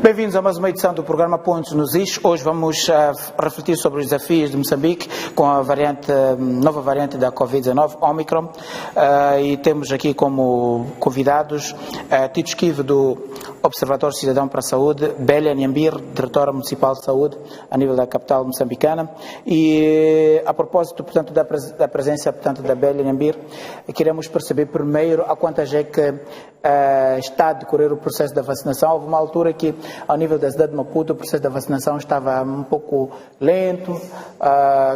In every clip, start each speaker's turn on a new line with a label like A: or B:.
A: Bem-vindos a mais uma edição do programa Pontos nos Is. Hoje vamos refletir sobre os desafios de Moçambique com a nova variante da Covid-19, Omicron. E temos aqui como convidados Tito Esquivo, do Observatório Cidadão para a Saúde, Bélia Nhambir, Diretora Municipal de Saúde a nível da capital moçambicana. E a propósito, portanto, da presença, portanto, da Bélia Nhambir, queremos perceber primeiro a quantas é que está a decorrer o processo da vacinação. Houve uma altura que, ao nível da cidade de Maputo, o processo da vacinação estava um pouco lento.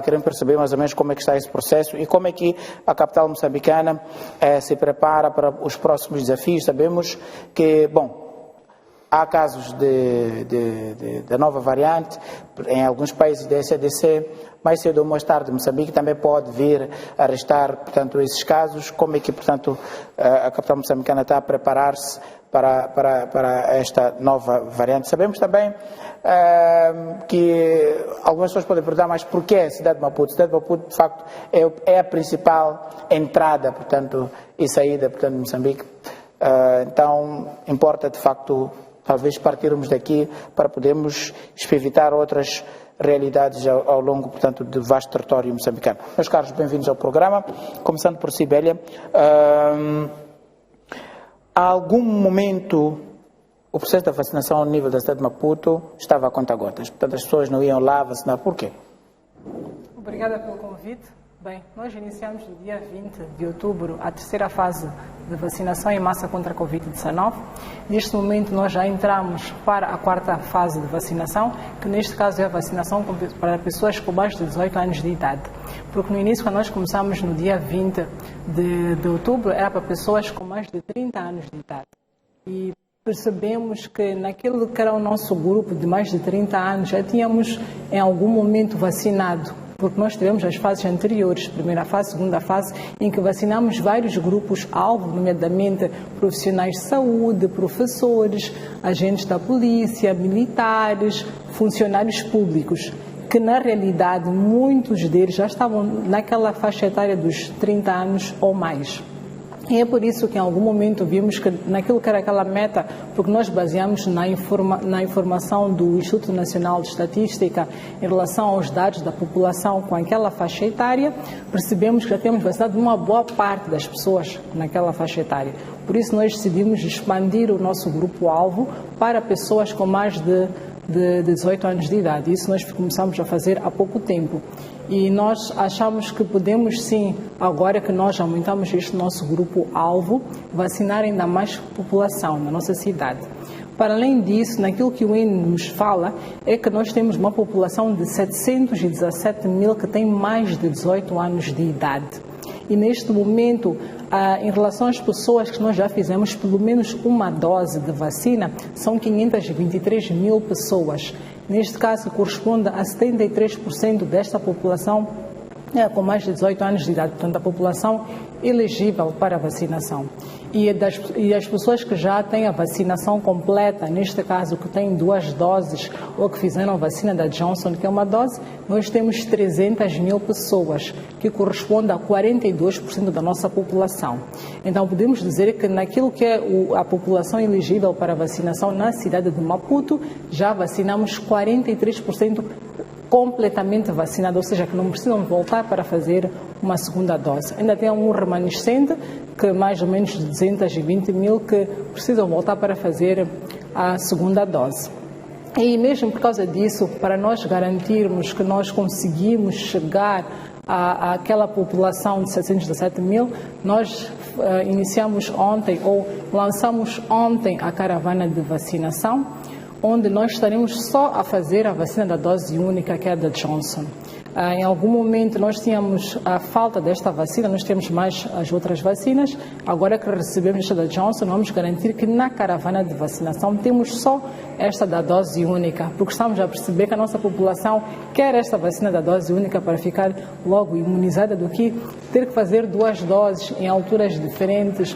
A: Queremos perceber mais ou menos como é que está esse processo e como é que a capital moçambicana se prepara para os próximos desafios. Sabemos que, há casos da nova variante em alguns países da ECDC. Mais cedo ou mais tarde, Moçambique também pode vir a restar, portanto, esses casos. Como é que, portanto, a capital moçambicana está a preparar-se para esta nova variante? Sabemos também que algumas pessoas podem perguntar, mas porquê a cidade de Maputo? A cidade de Maputo, de facto, é a principal entrada, portanto, e saída, portanto, de Moçambique. Então, importa, de facto, talvez partirmos daqui para podermos evitar outras realidades ao longo, portanto, do vasto território moçambicano. Meus caros, bem-vindos ao programa. Começando por si, Bélia. Há algum momento o processo da vacinação ao nível da cidade de Maputo estava a conta-gotas. Portanto, as pessoas não iam lá vacinar. Por quê?
B: Obrigada pelo convite. Bem, nós iniciamos no dia 20 de outubro a terceira fase de vacinação em massa contra a Covid-19. Neste momento nós já entramos para a quarta fase de vacinação, que neste caso é a vacinação para pessoas com mais de 18 anos de idade. Porque no início, quando nós começamos no dia 20 de outubro, era para pessoas com mais de 30 anos de idade. E percebemos que naquele que era o nosso grupo de mais de 30 anos, já tínhamos em algum momento vacinado, porque nós tivemos as fases anteriores, primeira fase, segunda fase, em que vacinamos vários grupos-alvo, nomeadamente profissionais de saúde, professores, agentes da polícia, militares, funcionários públicos, que na realidade muitos deles já estavam naquela faixa etária dos 30 anos ou mais. E é por isso que em algum momento vimos que naquilo que era aquela meta, porque nós baseamos na informação do Instituto Nacional de Estatística em relação aos dados da população com aquela faixa etária, percebemos que já temos vacinado uma boa parte das pessoas naquela faixa etária. Por isso nós decidimos expandir o nosso grupo-alvo para pessoas com mais de 18 anos de idade. Isso nós começamos a fazer há pouco tempo. E nós achamos que podemos sim, agora que nós aumentamos este nosso grupo-alvo, vacinar ainda mais população na nossa cidade. Para além disso, naquilo que o INE nos fala, é que nós temos uma população de 717 mil que tem mais de 18 anos de idade. E neste momento, em relação às pessoas que nós já fizemos pelo menos uma dose de vacina, são 523 mil pessoas. Neste caso, corresponde a 73% desta população com mais de 18 anos de idade, portanto, a população elegível para a vacinação. E as pessoas que já têm a vacinação completa, neste caso que têm 2 doses ou que fizeram a vacina da Johnson, que é uma dose, nós temos 300 mil pessoas, que corresponde a 42% da nossa população. Então podemos dizer que naquilo que é a população elegível para a vacinação na cidade de Maputo, já vacinamos 43% completamente vacinado, ou seja, que não precisam voltar para fazer uma segunda dose. Ainda tem um remanescente, que mais ou menos 220 mil, que precisam voltar para fazer a segunda dose. E mesmo por causa disso, para nós garantirmos que nós conseguimos chegar àquela população de 717 mil, nós iniciamos ontem, ou lançamos ontem, a caravana de vacinação, onde nós estaremos só a fazer a vacina da dose única, que é a da Johnson. Em algum momento nós tínhamos a falta desta vacina, nós temos mais as outras vacinas. Agora que recebemos esta da Johnson, vamos garantir que na caravana de vacinação temos só esta da dose única, porque estamos a perceber que a nossa população quer esta vacina da dose única para ficar logo imunizada, do que ter que fazer 2 doses em alturas diferentes.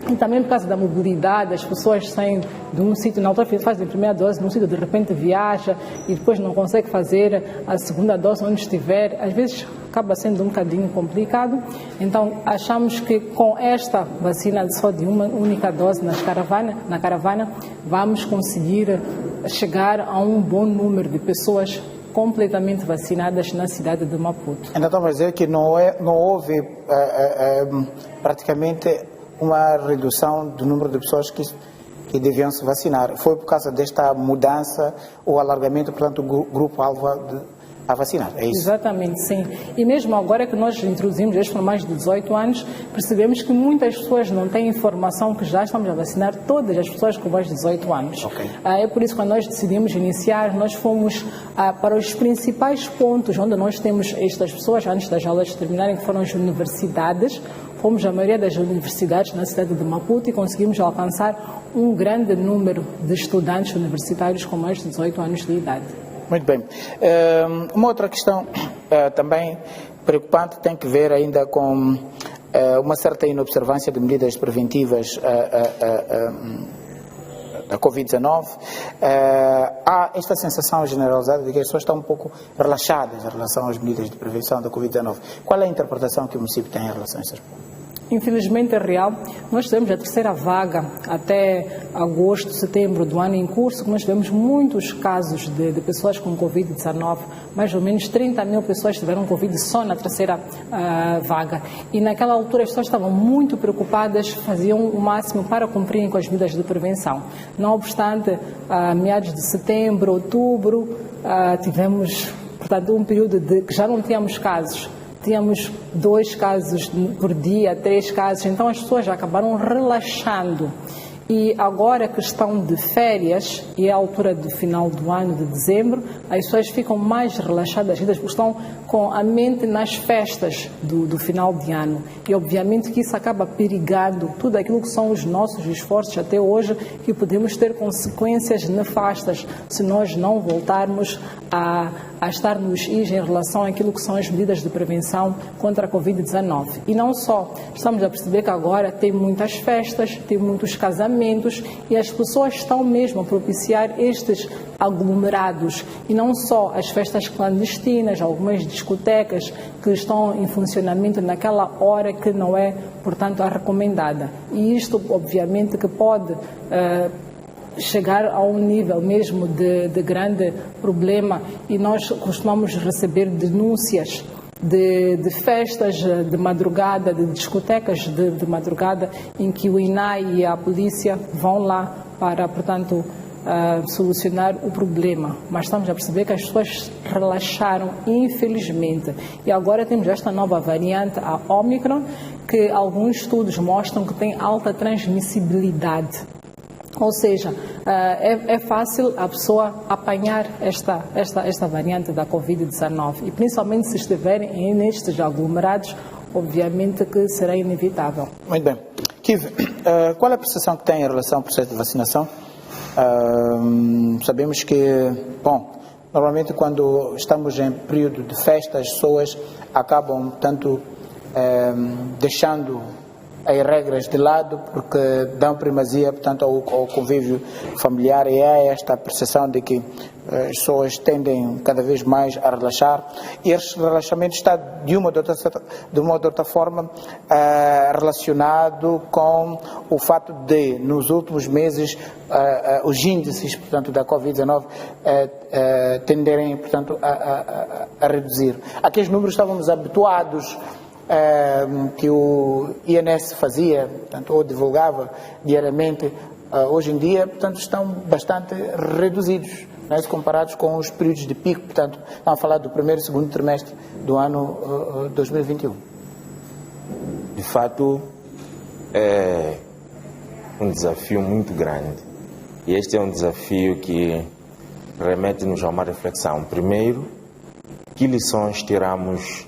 B: E também por causa da mobilidade, as pessoas saem de um sítio, na altura fazem a primeira dose, num sítio de repente viaja e depois não consegue fazer a segunda dose onde estiver. Às vezes acaba sendo um bocadinho complicado. Então achamos que com esta vacina só de uma única dose na caravana vamos conseguir chegar a um bom número de pessoas completamente vacinadas na cidade de Maputo.
A: Então, estamos a dizer que não houve praticamente uma redução do número de pessoas que deviam se vacinar. Foi por causa desta mudança, o alargamento, portanto, do grupo-alvo a vacinar, é isso?
B: Exatamente, sim. E mesmo agora que nós introduzimos este para mais de 18 anos, percebemos que muitas pessoas não têm informação que já estamos a vacinar todas as pessoas com mais de 18 anos.
A: Okay.
B: É por isso que quando nós decidimos iniciar, nós fomos para os principais pontos onde nós temos estas pessoas, antes das aulas terminarem, que foram as universidades. Fomos a maioria das universidades na cidade de Maputo e conseguimos alcançar um grande número de estudantes universitários com mais de 18 anos de idade.
A: Muito bem. Uma outra questão também preocupante tem que ver ainda com uma certa inobservância de medidas preventivas da Covid-19. Há esta sensação generalizada de que as pessoas estão um pouco relaxadas em relação às medidas de prevenção da Covid-19. Qual é a interpretação que o município tem em relação a essas pontos?
B: Infelizmente é real. Nós tivemos a terceira vaga até agosto, setembro do ano em curso, que nós tivemos muitos casos de pessoas com Covid-19. Mais ou menos 30 mil pessoas tiveram Covid só na terceira vaga. E naquela altura as pessoas estavam muito preocupadas, faziam o máximo para cumprirem com as medidas de prevenção. Não obstante, a meados de setembro, outubro, tivemos, portanto, um período de que já não tínhamos casos. Tínhamos 2 casos por dia, 3 casos, então as pessoas já acabaram relaxando. E agora que estão de férias, e é a altura do final do ano, de dezembro, as pessoas ficam mais relaxadas, porque estão com a mente nas festas do final de ano. E obviamente que isso acaba perigando tudo aquilo que são os nossos esforços até hoje, que podemos ter consequências nefastas se nós não voltarmos a estar nos IS em relação àquilo que são as medidas de prevenção contra a Covid-19. E não só, estamos a perceber que agora tem muitas festas, tem muitos casamentos, e as pessoas estão mesmo a propiciar estes aglomerados. E não só as festas clandestinas, algumas discotecas que estão em funcionamento naquela hora que não é, portanto, a recomendada. E isto, obviamente, que pode chegar a um nível mesmo de grande problema, e nós costumamos receber denúncias de festas de madrugada, de discotecas de madrugada, em que o INAI e a polícia vão lá para, portanto, solucionar o problema. Mas estamos a perceber que as pessoas relaxaram, infelizmente. E agora temos esta nova variante, a Omicron, que alguns estudos mostram que tem alta transmissibilidade. Ou seja, é fácil a pessoa apanhar esta variante da Covid-19, e principalmente se estiverem nestes aglomerados, obviamente que será inevitável.
A: Muito bem. Kiv, qual é a percepção que tem em relação ao processo de vacinação? Sabemos que, normalmente quando estamos em período de festa, as pessoas acabam tanto deixando as regras de lado, porque dão primazia, portanto, ao convívio familiar, e há esta percepção de que as pessoas tendem cada vez mais a relaxar, e este relaxamento está de uma ou de outra forma relacionado com o fato de, nos últimos meses, os índices, portanto, da Covid-19 tenderem, portanto, a reduzir. Aqueles números estávamos habituados que o INS fazia, portanto, ou divulgava diariamente, hoje em dia, portanto, estão bastante reduzidos, né, comparados com os períodos de pico. Portanto, estamos a falar do primeiro e segundo trimestre do ano 2021.
C: De fato, é um desafio muito grande. E este é um desafio que remete-nos a uma reflexão. Primeiro, que lições tiramos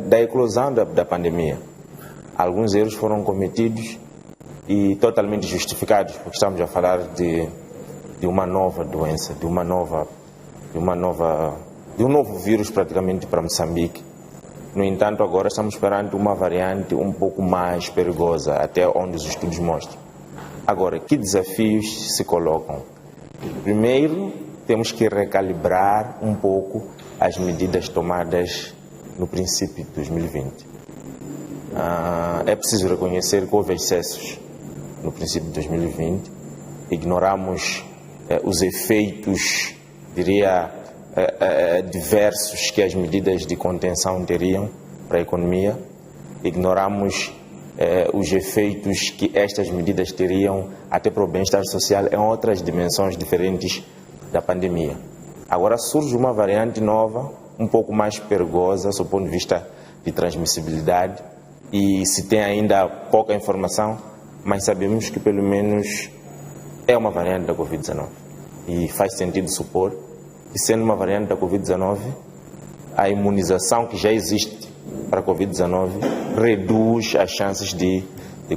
C: da eclosão da pandemia? Alguns erros foram cometidos e totalmente justificados, porque estamos a falar de uma nova doença, de um novo vírus praticamente para Moçambique. No entanto, agora estamos perante uma variante um pouco mais perigosa, até onde os estudos mostram. Agora, que desafios se colocam? Primeiro, temos que recalibrar um pouco as medidas tomadas no princípio de 2020. É preciso reconhecer que houve excessos no princípio de 2020, ignoramos os efeitos, diria, diversos que as medidas de contenção teriam para a economia, ignoramos os efeitos que estas medidas teriam até para o bem-estar social em outras dimensões diferentes da pandemia. Agora surge uma variante nova, um pouco mais perigosa, do ponto de vista de transmissibilidade, e se tem ainda pouca informação, mas sabemos que pelo menos é uma variante da Covid-19. E faz sentido supor que, sendo uma variante da Covid-19, a imunização que já existe para a Covid-19 reduz as chances de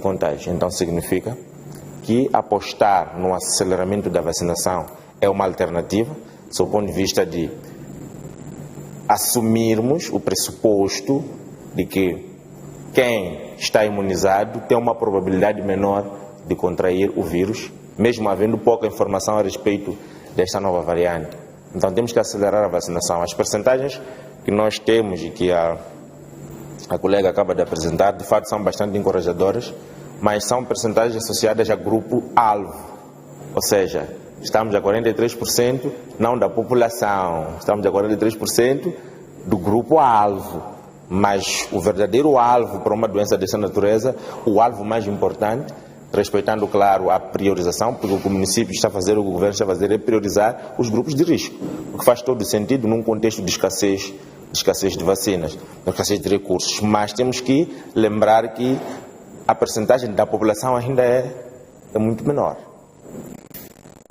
C: contágio. Então significa que apostar no aceleramento da vacinação é uma alternativa, do ponto de vista de assumirmos o pressuposto de que quem está imunizado tem uma probabilidade menor de contrair o vírus, mesmo havendo pouca informação a respeito desta nova variante. Então temos que acelerar a vacinação. As percentagens que nós temos e que a colega acaba de apresentar, de fato são bastante encorajadoras, mas são percentagens associadas a grupo-alvo, ou seja, estamos a 43% não da população, estamos a 43% do grupo-alvo, mas o verdadeiro alvo para uma doença dessa natureza, o alvo mais importante, respeitando, claro, a priorização, porque o que o município está a fazer, o governo está a fazer, é priorizar os grupos de risco, o que faz todo sentido num contexto de escassez de vacinas, de escassez de recursos. Mas temos que lembrar que a percentagem da população ainda é muito menor.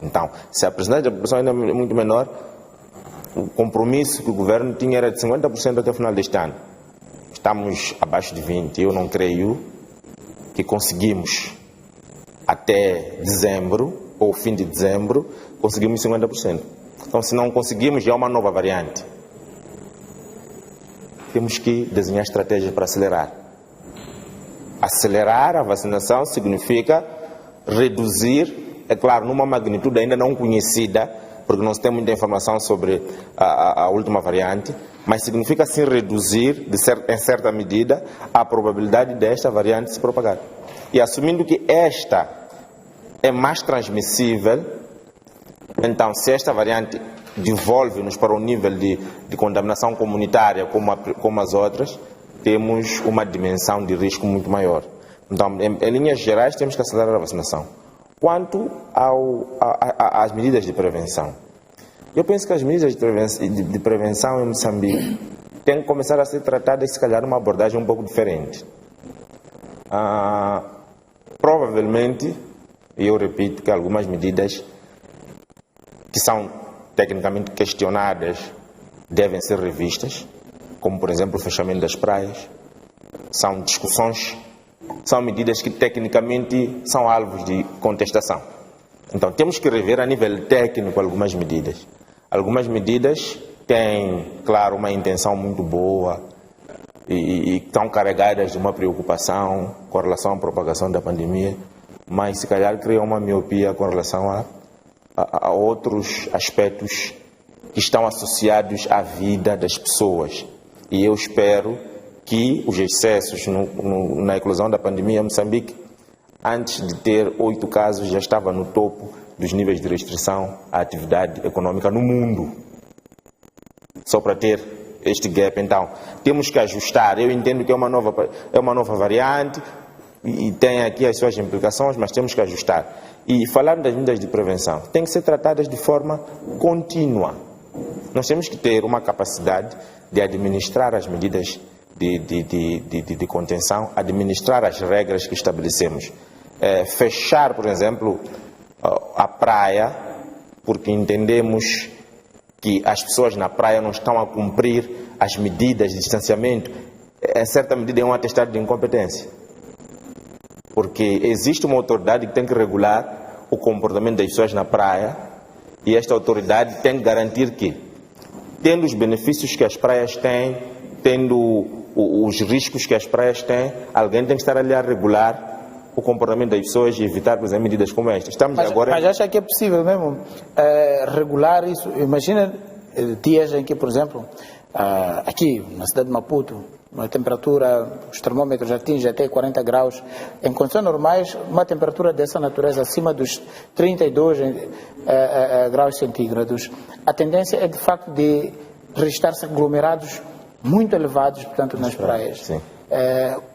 C: Então, se a percentagem da população ainda é muito menor, o compromisso que o governo tinha era de 50% até o final deste ano. Estamos abaixo de 20%. Eu não creio que conseguimos até dezembro, ou fim de dezembro, conseguimos 50%. Então, se não conseguimos, já é uma nova variante. Temos que desenhar estratégias para acelerar. Acelerar a vacinação significa reduzir, é claro, numa magnitude ainda não conhecida, porque não se tem muita informação sobre a última variante, mas significa sim reduzir, em certa medida, a probabilidade desta variante se propagar. E assumindo que esta é mais transmissível, então se esta variante devolve-nos para o nível de contaminação comunitária como as outras, temos uma dimensão de risco muito maior. Então, em linhas gerais, temos que acelerar a vacinação. Quanto às medidas de prevenção, eu penso que as medidas de prevenção em Moçambique têm que começar a ser tratadas, se calhar, numa abordagem um pouco diferente. Provavelmente, e eu repito que algumas medidas que são tecnicamente questionadas devem ser revistas, como, por exemplo, o fechamento das praias. São discussões, são medidas que tecnicamente são alvos de contestação. Então, temos que rever a nível técnico algumas medidas. Algumas medidas têm, claro, uma intenção muito boa e estão carregadas de uma preocupação com relação à propagação da pandemia, mas se calhar criam uma miopia com relação a outros aspectos que estão associados à vida das pessoas. E eu espero que os excessos na eclosão da pandemia em Moçambique, antes de ter 8 casos, já estava no topo dos níveis de restrição à atividade econômica no mundo. Só para ter este gap, então, temos que ajustar. Eu entendo que é uma nova variante e tem aqui as suas implicações, mas temos que ajustar. E falando das medidas de prevenção, têm que ser tratadas de forma contínua. Nós temos que ter uma capacidade de administrar as medidas de contenção, administrar as regras que estabelecemos. Fechar, por exemplo, a praia, porque entendemos que as pessoas na praia não estão a cumprir as medidas de distanciamento, em certa medida é um atestado de incompetência. Porque existe uma autoridade que tem que regular o comportamento das pessoas na praia e esta autoridade tem que garantir que, tendo os benefícios que as praias têm, tendo os riscos que as praias têm, alguém tem que estar ali a regular o comportamento das pessoas e evitar, por exemplo, medidas como estas.
A: Mas acha que é possível mesmo regular isso? Imagina dias em que, por exemplo, aqui na cidade de Maputo, A temperatura, os termômetros atingem até 40 graus. Em condições normais, uma temperatura dessa natureza acima dos 32 graus centígrados, a tendência é de facto de registrar-se aglomerados muito elevados, portanto, nas praias.
C: Sim.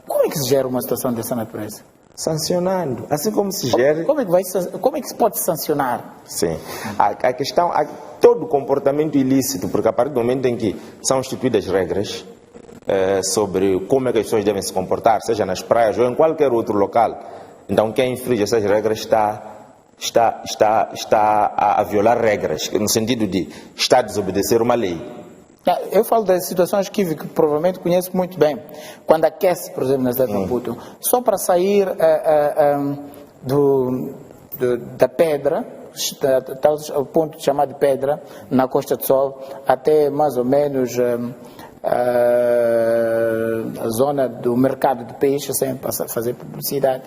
A: Como é que se gera uma situação dessa natureza?
C: Sancionando, assim como se gera...
A: Como é que se pode sancionar?
C: Sim. A questão, todo comportamento ilícito, porque a partir do momento em que são instituídas regras sobre como é que as pessoas devem se comportar, seja nas praias ou em qualquer outro local, então quem infringe essas regras está a violar regras, no sentido de está a desobedecer uma lei.
A: Eu falo das situações que provavelmente conheço muito bem. Quando aquece, por exemplo, na cidade de Maputo, só para sair da pedra, o ponto chamado de pedra, na Costa do Sol, até mais ou menos a zona do mercado de peixe, sem fazer publicidade,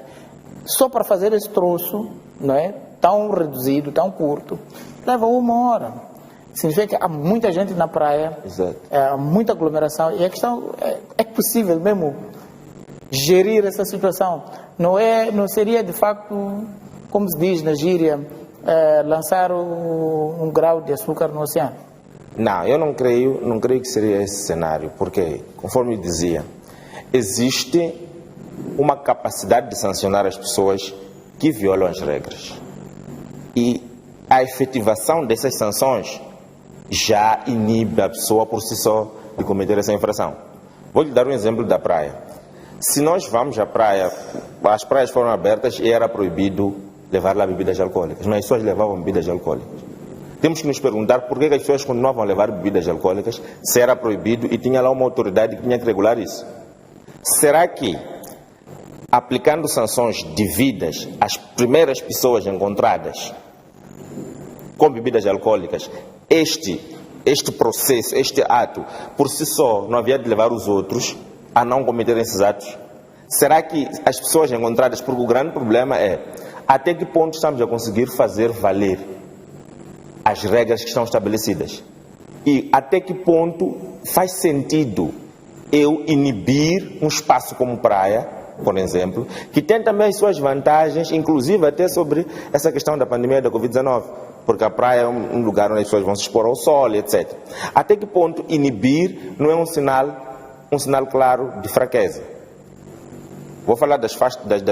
A: só para fazer esse troço, não é? Tão reduzido, tão curto, leva 1 hora. Significa que há muita gente na praia, há muita aglomeração, e a questão é possível mesmo gerir essa situação. Não seria de facto, como se diz na gíria, lançar um grau de açúcar no oceano?
C: Não, eu não creio que seria esse cenário, porque, conforme eu dizia, existe uma capacidade de sancionar as pessoas que violam as regras. E a efetivação dessas sanções já inibe a pessoa por si só de cometer essa infração. Vou lhe dar um exemplo da praia. Se nós vamos à praia, as praias foram abertas e era proibido levar lá bebidas alcoólicas, mas as pessoas levavam bebidas alcoólicas. Temos que nos perguntar por que as pessoas continuavam a levar bebidas alcoólicas se era proibido e tinha lá uma autoridade que tinha que regular isso. Será que, aplicando sanções devidas às primeiras pessoas encontradas com bebidas alcoólicas, este processo, este ato, por si só, não havia de levar os outros a não cometerem esses atos? Será que as pessoas encontradas, porque o grande problema é até que ponto estamos a conseguir fazer valer as regras que estão estabelecidas? E até que ponto faz sentido eu inibir um espaço como praia, por exemplo, que tem também as suas vantagens, inclusive até sobre essa questão da pandemia da Covid-19, porque a praia é um lugar onde as pessoas vão se expor ao sol, etc. Até que ponto inibir não é um sinal claro de fraqueza? Vou falar das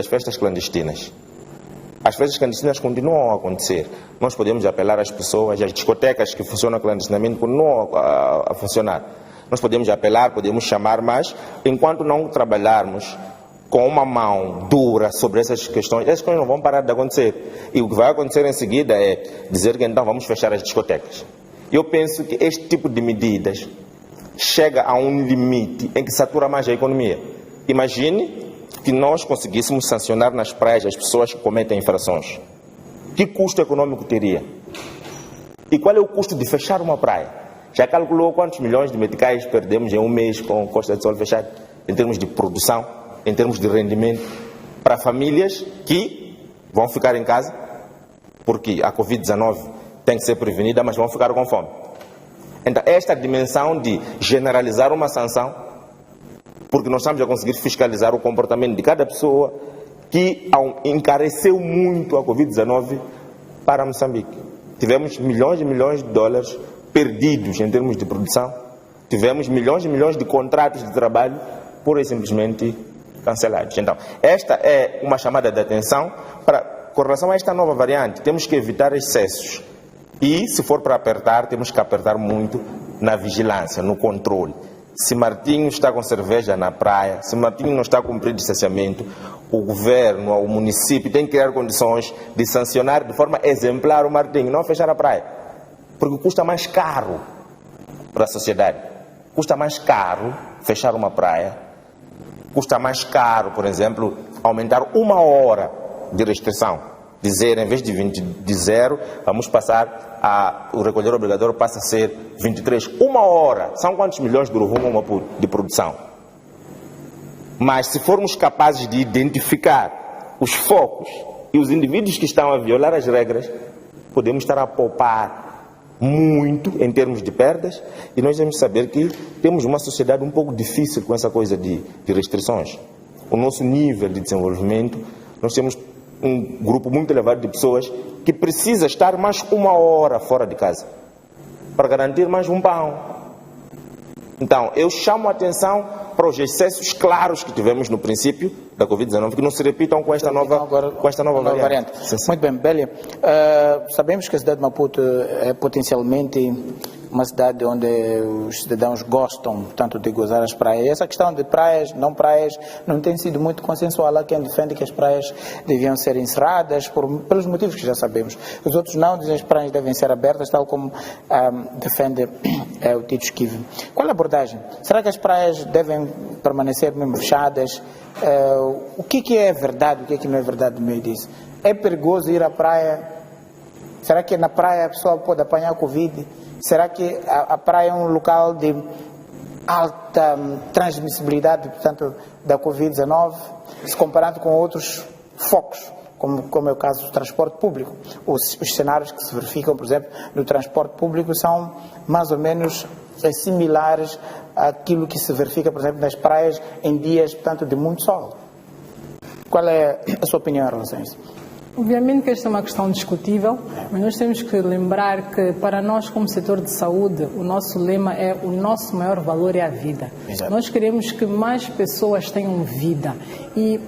C: festas clandestinas. As festas clandestinas continuam a acontecer. Nós podemos apelar às pessoas, as discotecas que funcionam clandestinamente continuam a funcionar. Nós podemos apelar, podemos chamar, mas enquanto não trabalharmos com uma mão dura sobre essas questões não vão parar de acontecer. E o que vai acontecer em seguida é dizer que então vamos fechar as discotecas. Eu penso que este tipo de medidas chega a um limite em que satura mais a economia. Imagine que nós conseguíssemos sancionar nas praias as pessoas que cometem infrações. Que custo econômico teria? E qual é o custo de fechar uma praia? Já calculou quantos milhões de meticais perdemos em um mês com Costa do Sol fechado? Em termos de produção, em termos de rendimento, para famílias que vão ficar em casa, porque a Covid-19 tem que ser prevenida, mas vão ficar com fome. Então, esta dimensão de generalizar uma sanção, porque nós estamos a conseguir fiscalizar o comportamento de cada pessoa que encareceu muito a Covid-19 para Moçambique. Tivemos milhões e milhões de dólares perdidos em termos de produção, tivemos milhões e milhões de contratos de trabalho pura e simplesmente cancelados. Então, esta é uma chamada de atenção com relação a esta nova variante. Temos que evitar excessos e, se for para apertar, temos que apertar muito na vigilância, no controle. Se Martinho está com cerveja na praia, se Martinho não está a cumprir distanciamento, o governo, o município tem que criar condições de sancionar de forma exemplar o Martinho, não fechar a praia. Porque custa mais caro para a sociedade. Custa mais caro fechar uma praia. Custa mais caro, por exemplo, aumentar 1 hora de restrição. Dizer, em vez de 0, vamos passar o recolher obrigatório passa a ser 23. 1 hora. São quantos milhões de rumo de produção? Mas se formos capazes de identificar os focos e os indivíduos que estão a violar as regras, podemos estar a poupar muito em termos de perdas, e nós temos que saber que temos uma sociedade um pouco difícil com essa coisa de restrições. O nosso nível de desenvolvimento, nós temos um grupo muito elevado de pessoas que precisa estar mais 1 hora fora de casa para garantir mais um pão. Então, eu chamo a atenção para os excessos claros que tivemos no princípio da Covid-19, que não se repitam com esta nova variante.
A: Muito bem, Bélia. Sabemos que a cidade de Maputo é potencialmente uma cidade onde os cidadãos gostam tanto de gozar as praias. E essa questão de praias, não tem sido muito consensual. Há quem defende que as praias deviam ser encerradas pelos motivos que já sabemos. Os outros não, dizem que as praias devem ser abertas, tal como defende o Tito Esquive. Qual a abordagem? Será que as praias devem permanecer mesmo fechadas? O que é verdade, o que não é verdade no meio disso? É perigoso ir à praia? Será que na praia a pessoa pode apanhar Covid? Será que a praia é um local de alta transmissibilidade, portanto, da Covid-19, se comparado com outros focos, como é o caso do transporte público? Os cenários que se verificam, por exemplo, no transporte público são mais ou menos similares àquilo que se verifica, por exemplo, nas praias em dias, portanto, de muito sol. Qual é a sua opinião em relação a isso?
B: Obviamente que esta é uma questão discutível, mas nós temos que lembrar que para nós como setor de saúde, o nosso lema é o nosso maior valor é a vida.
A: Exato.
B: Nós queremos que mais pessoas tenham vida e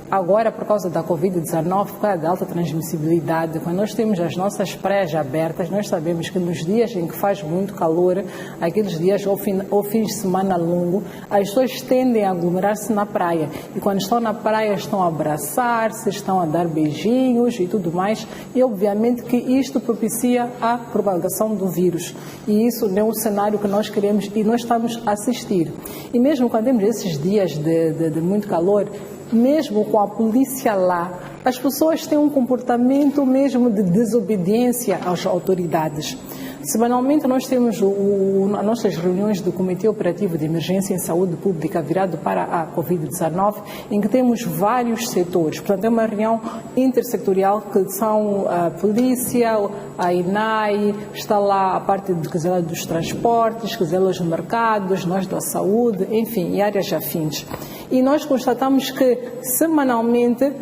B: agora, por causa da Covid-19, por causa da alta transmissibilidade, quando nós temos as nossas praias abertas, nós sabemos que nos dias em que faz muito calor, aqueles dias ou fins de semana longo, as pessoas tendem a aglomerar-se na praia. E quando estão na praia, estão a abraçar-se, estão a dar beijinhos e tudo mais. E, obviamente, que isto propicia a propagação do vírus. E isso não é um cenário que nós queremos e nós estamos a assistir. E mesmo quando temos esses dias de muito calor, mesmo com a polícia lá, as pessoas têm um comportamento mesmo de desobediência às autoridades. Semanalmente nós temos as nossas reuniões do Comitê Operativo de Emergência em Saúde Pública virado para a Covid-19, em que temos vários setores. Portanto, é uma reunião intersetorial que são a polícia, a INAI, está lá a parte dos transportes, dos mercados, nós da saúde, enfim, e áreas afins. E nós constatamos que semanalmente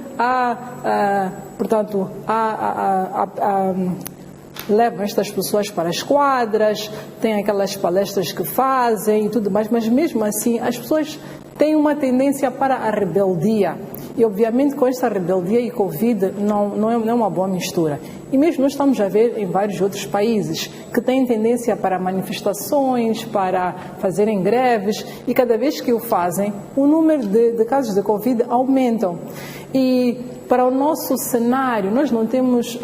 B: levam estas pessoas para as quadras, tem aquelas palestras que fazem e tudo mais, mas mesmo assim as pessoas têm uma tendência para a rebeldia. E obviamente com esta rebeldia e Covid não é uma boa mistura. E mesmo nós estamos a ver em vários outros países que têm tendência para manifestações, para fazerem greves, e cada vez que o fazem, o número de casos de Covid aumentam. E para o nosso cenário, nós não temos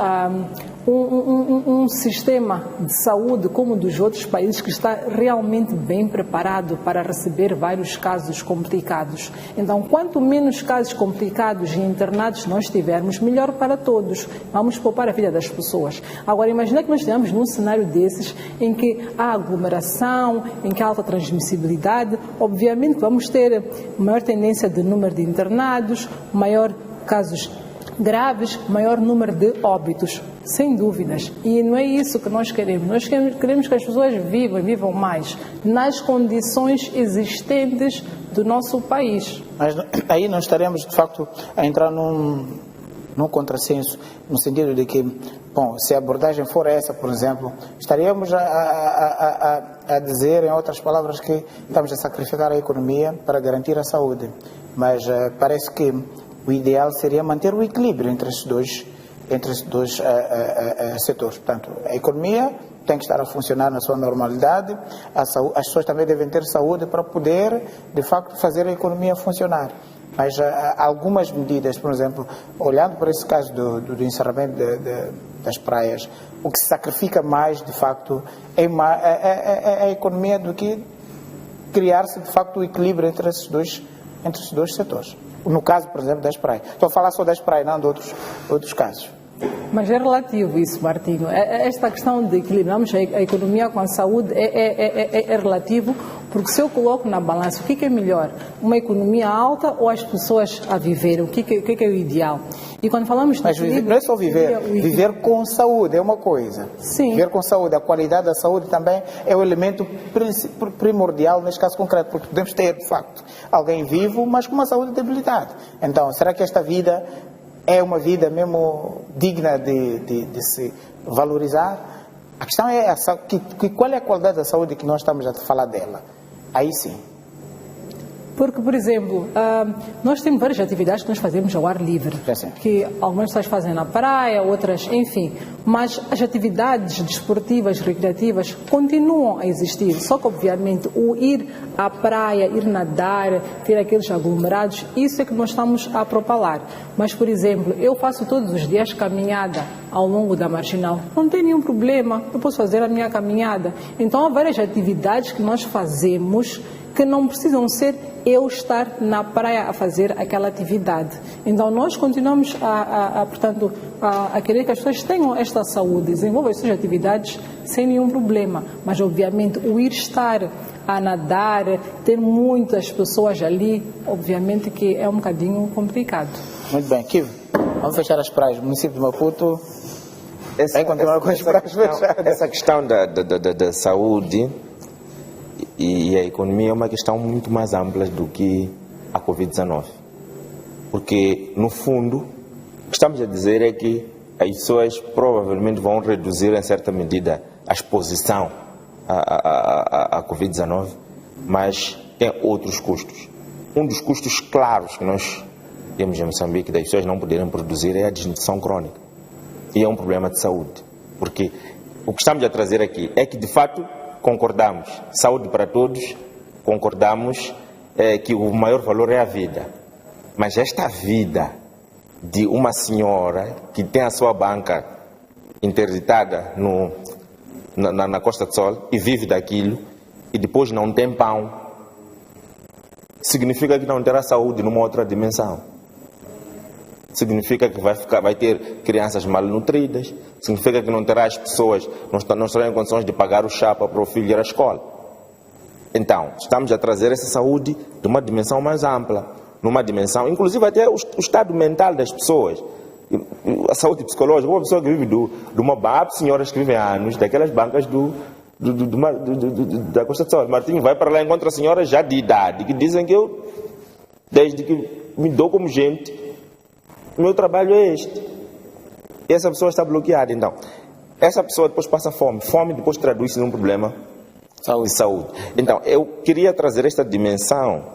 B: um sistema de saúde como o dos outros países que está realmente bem preparado para receber vários casos complicados. Então, quanto menos casos complicados e internados nós tivermos, melhor para todos. Vamos poupar a vida das pessoas. Agora, imagina que nós estamos num cenário desses em que há aglomeração, em que há alta transmissibilidade. Obviamente vamos ter maior tendência de número de internados, maior casos graves, maior número de óbitos, sem dúvidas. E não é isso que nós queremos. Nós queremos que as pessoas vivam mais nas condições existentes do nosso país.
A: Mas aí nós estaremos, de facto, a entrar num contrassenso, no sentido de que, bom, se a abordagem for essa, por exemplo, estaríamos a dizer, em outras palavras, que estamos a sacrificar a economia para garantir a saúde. Mas parece que o ideal seria manter o equilíbrio entre esses dois setores. Portanto, a economia tem que estar a funcionar na sua normalidade, as pessoas também devem ter saúde para poder, de facto, fazer a economia funcionar. Mas algumas medidas, por exemplo, olhando para esse caso do encerramento das praias, o que se sacrifica mais, de facto, é a economia do que criar-se, de facto, o equilíbrio entre esses dois setores. No caso, por exemplo, das praias. Estou a falar só das praias, não de outros casos.
B: Mas é relativo isso, Martinho. Esta questão de equilibrarmos a economia com a saúde é relativo, Porque se eu coloco na balança, o que é melhor? Uma economia alta ou as pessoas a viverem? O que é o ideal? E quando falamos de
A: Mas não é só viver, viver com saúde é uma coisa.
B: Sim.
A: Viver com saúde, a qualidade da saúde também é o elemento primordial neste caso concreto, porque podemos ter, de facto, alguém vivo, mas com uma saúde debilitada. Então, será que esta vida é uma vida mesmo digna de se valorizar? A questão é qual é a qualidade da saúde que nós estamos a falar dela? Aí sim.
B: Porque, por exemplo, nós temos várias atividades que nós fazemos ao ar livre, que algumas pessoas fazem na praia, outras, enfim, mas as atividades desportivas, recreativas, continuam a existir, só que, obviamente, o ir à praia, ir nadar, ter aqueles aglomerados, isso é que nós estamos a propalar. Mas, por exemplo, eu faço todos os dias caminhada ao longo da Marginal, não tem nenhum problema, eu posso fazer a minha caminhada. Então, há várias atividades que nós fazemos que não precisam ser eu estar na praia a fazer aquela atividade. Então, nós continuamos portanto, a querer que as pessoas tenham esta saúde, desenvolvam as suas atividades sem nenhum problema. Mas, obviamente, o ir estar a nadar, ter muitas pessoas ali, obviamente que é um bocadinho complicado.
A: Muito bem. Kivo, vamos fechar as praias. O município de Maputo vai continuar com as praias fechadas.
C: Essa questão da saúde e a economia é uma questão muito mais ampla do que a Covid-19. Porque, no fundo, o que estamos a dizer é que as pessoas provavelmente vão reduzir, em certa medida, a exposição à Covid-19, mas tem outros custos. Um dos custos claros que nós temos em Moçambique, das pessoas não poderem produzir, é a desnutrição crónica. E é um problema de saúde. Porque o que estamos a trazer aqui é que, de fato, concordamos, saúde para todos, concordamos que o maior valor é a vida. Mas esta vida de uma senhora que tem a sua banca interditada na Costa do Sol e vive daquilo e depois não tem pão, significa que não terá saúde numa outra dimensão. Significa que vai ter crianças malnutridas, significa que não terá as pessoas, não estarão em condições de pagar o chapa para o filho ir à escola. Então, estamos a trazer essa saúde de uma dimensão mais ampla, numa dimensão, inclusive até o estado mental das pessoas, a saúde psicológica. Uma pessoa que vive de uma barra, senhoras que vivem há anos, daquelas bancas da Costa do Sol. Martinho vai para lá e encontra senhoras já de idade, que dizem que eu, desde que me dou como gente, o meu trabalho é este. E essa pessoa está bloqueada. Então, essa pessoa depois passa fome. Fome depois traduz-se num problema de saúde. Então, eu queria trazer esta dimensão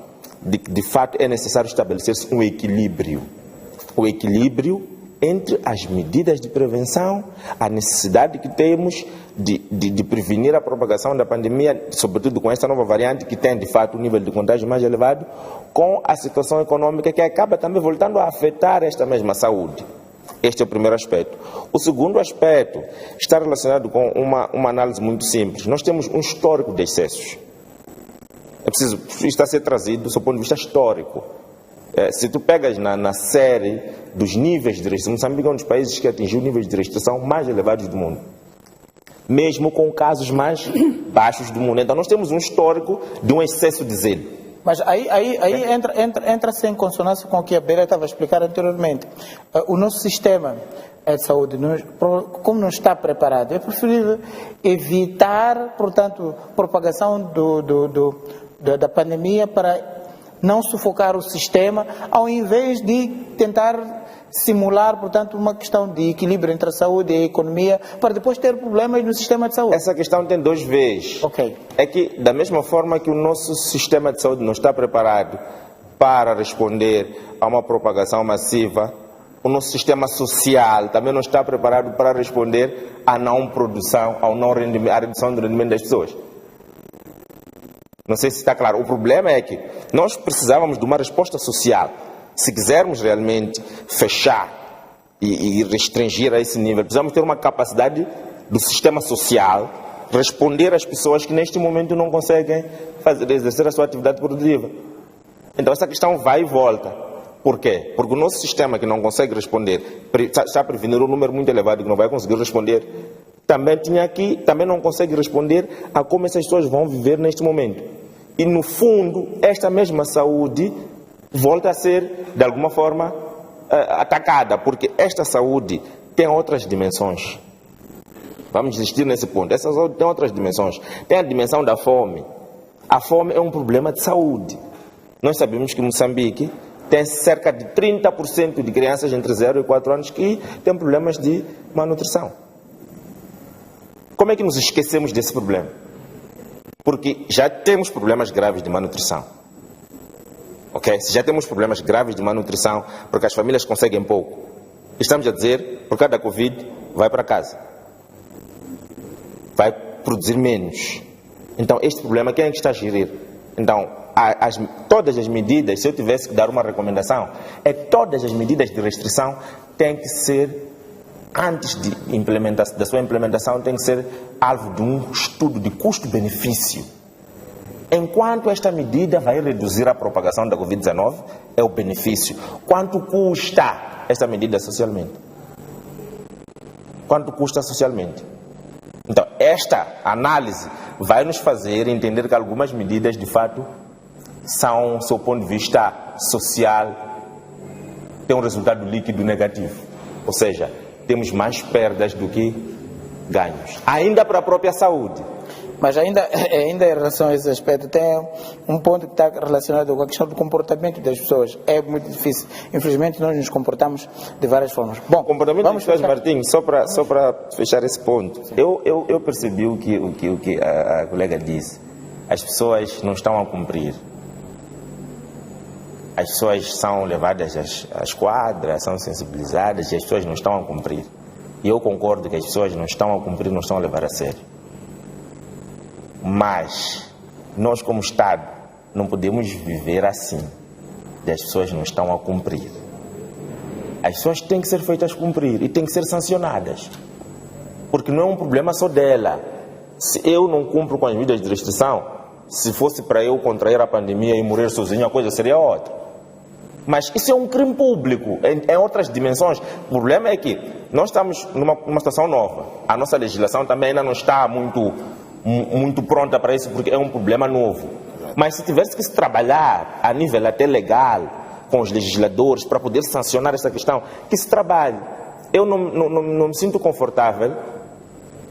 C: de fato, é necessário estabelecer-se um equilíbrio. O equilíbrio entre as medidas de prevenção, a necessidade que temos de prevenir a propagação da pandemia, sobretudo com esta nova variante que tem, de fato, um nível de contágio mais elevado, com a situação econômica que acaba também voltando a afetar esta mesma saúde. Este é o primeiro aspecto. O segundo aspecto está relacionado com uma análise muito simples. Nós temos um histórico de excessos. Isto está a ser trazido do seu ponto de vista histórico. Se tu pegas na série dos níveis de restrição, Moçambique é um dos países que atingiu níveis de restrição mais elevados do mundo, mesmo com casos mais baixos do mundo. Então nós temos um histórico de um excesso de zelo.
A: Mas aí entra-se em consonância com o que a Beira estava a explicar anteriormente. O nosso sistema de saúde, como não está preparado, é preferível evitar, portanto, propagação da pandemia para não sufocar o sistema, ao invés de tentar simular, portanto, uma questão de equilíbrio entre a saúde e a economia, para depois ter problemas no sistema de saúde.
C: Essa questão tem dois veios.
A: Okay.
C: É que, da mesma forma que o nosso sistema de saúde não está preparado para responder a uma propagação massiva, o nosso sistema social também não está preparado para responder à não produção, à redução do rendimento das pessoas. Não sei se está claro. O problema é que nós precisávamos de uma resposta social. Se quisermos realmente fechar e restringir a esse nível, precisamos ter uma capacidade do sistema social responder às pessoas que neste momento não conseguem exercer a sua atividade produtiva. Então essa questão vai e volta. Por quê? Porque o nosso sistema que não consegue responder, está a prevenir um número muito elevado que não vai conseguir responder, também não consegue responder a como essas pessoas vão viver neste momento. E, no fundo, esta mesma saúde volta a ser, de alguma forma, atacada, porque esta saúde tem outras dimensões. Vamos insistir nesse ponto. Essa saúde tem outras dimensões. Tem a dimensão da fome. A fome é um problema de saúde. Nós sabemos que Moçambique tem cerca de 30% de crianças entre 0 e 4 anos que têm problemas de malnutrição. Como é que nos esquecemos desse problema? Porque já temos problemas graves de malnutrição. Ok? Se já temos problemas graves de malnutrição, porque as famílias conseguem pouco, estamos a dizer, por causa da Covid, vai para casa. Vai produzir menos. Então, este problema, quem é que está a gerir? Então, todas as medidas, se eu tivesse que dar uma recomendação, todas as medidas de restrição têm que ser, antes da sua implementação, tem que ser alvo de um estudo de custo-benefício. Enquanto esta medida vai reduzir a propagação da Covid-19, é o benefício. Quanto custa esta medida socialmente? Quanto custa socialmente? Então, esta análise vai nos fazer entender que algumas medidas, de fato, são, do seu ponto de vista social, têm um resultado líquido negativo. Ou seja, temos mais perdas do que ganhos. Ainda para a própria saúde.
A: Mas ainda em relação a esse aspecto, tem um ponto que está relacionado com a questão do comportamento das pessoas. É muito difícil. Infelizmente, nós nos comportamos de várias formas. Bom,
C: o comportamento das pessoas, Martim, só para fechar esse ponto. Eu percebi o que a colega disse. As pessoas não estão a cumprir. As pessoas são levadas às quadras, são sensibilizadas e as pessoas não estão a cumprir. E eu concordo que as pessoas não estão a cumprir, não estão a levar a sério. Mas nós, como Estado, não podemos viver assim. As pessoas não estão a cumprir. As pessoas têm que ser feitas cumprir e têm que ser sancionadas. Porque não é um problema só dela. Se eu não cumpro com as medidas de restrição, se fosse para eu contrair a pandemia e morrer sozinho, a coisa seria outra. Mas isso é um crime público, em outras dimensões. O problema é que nós estamos numa situação nova. A nossa legislação também ainda não está muito pronta para isso, porque é um problema novo. Mas se tivesse que se trabalhar a nível até legal, com os legisladores, para poder sancionar essa questão, que se trabalhe. Eu não me sinto confortável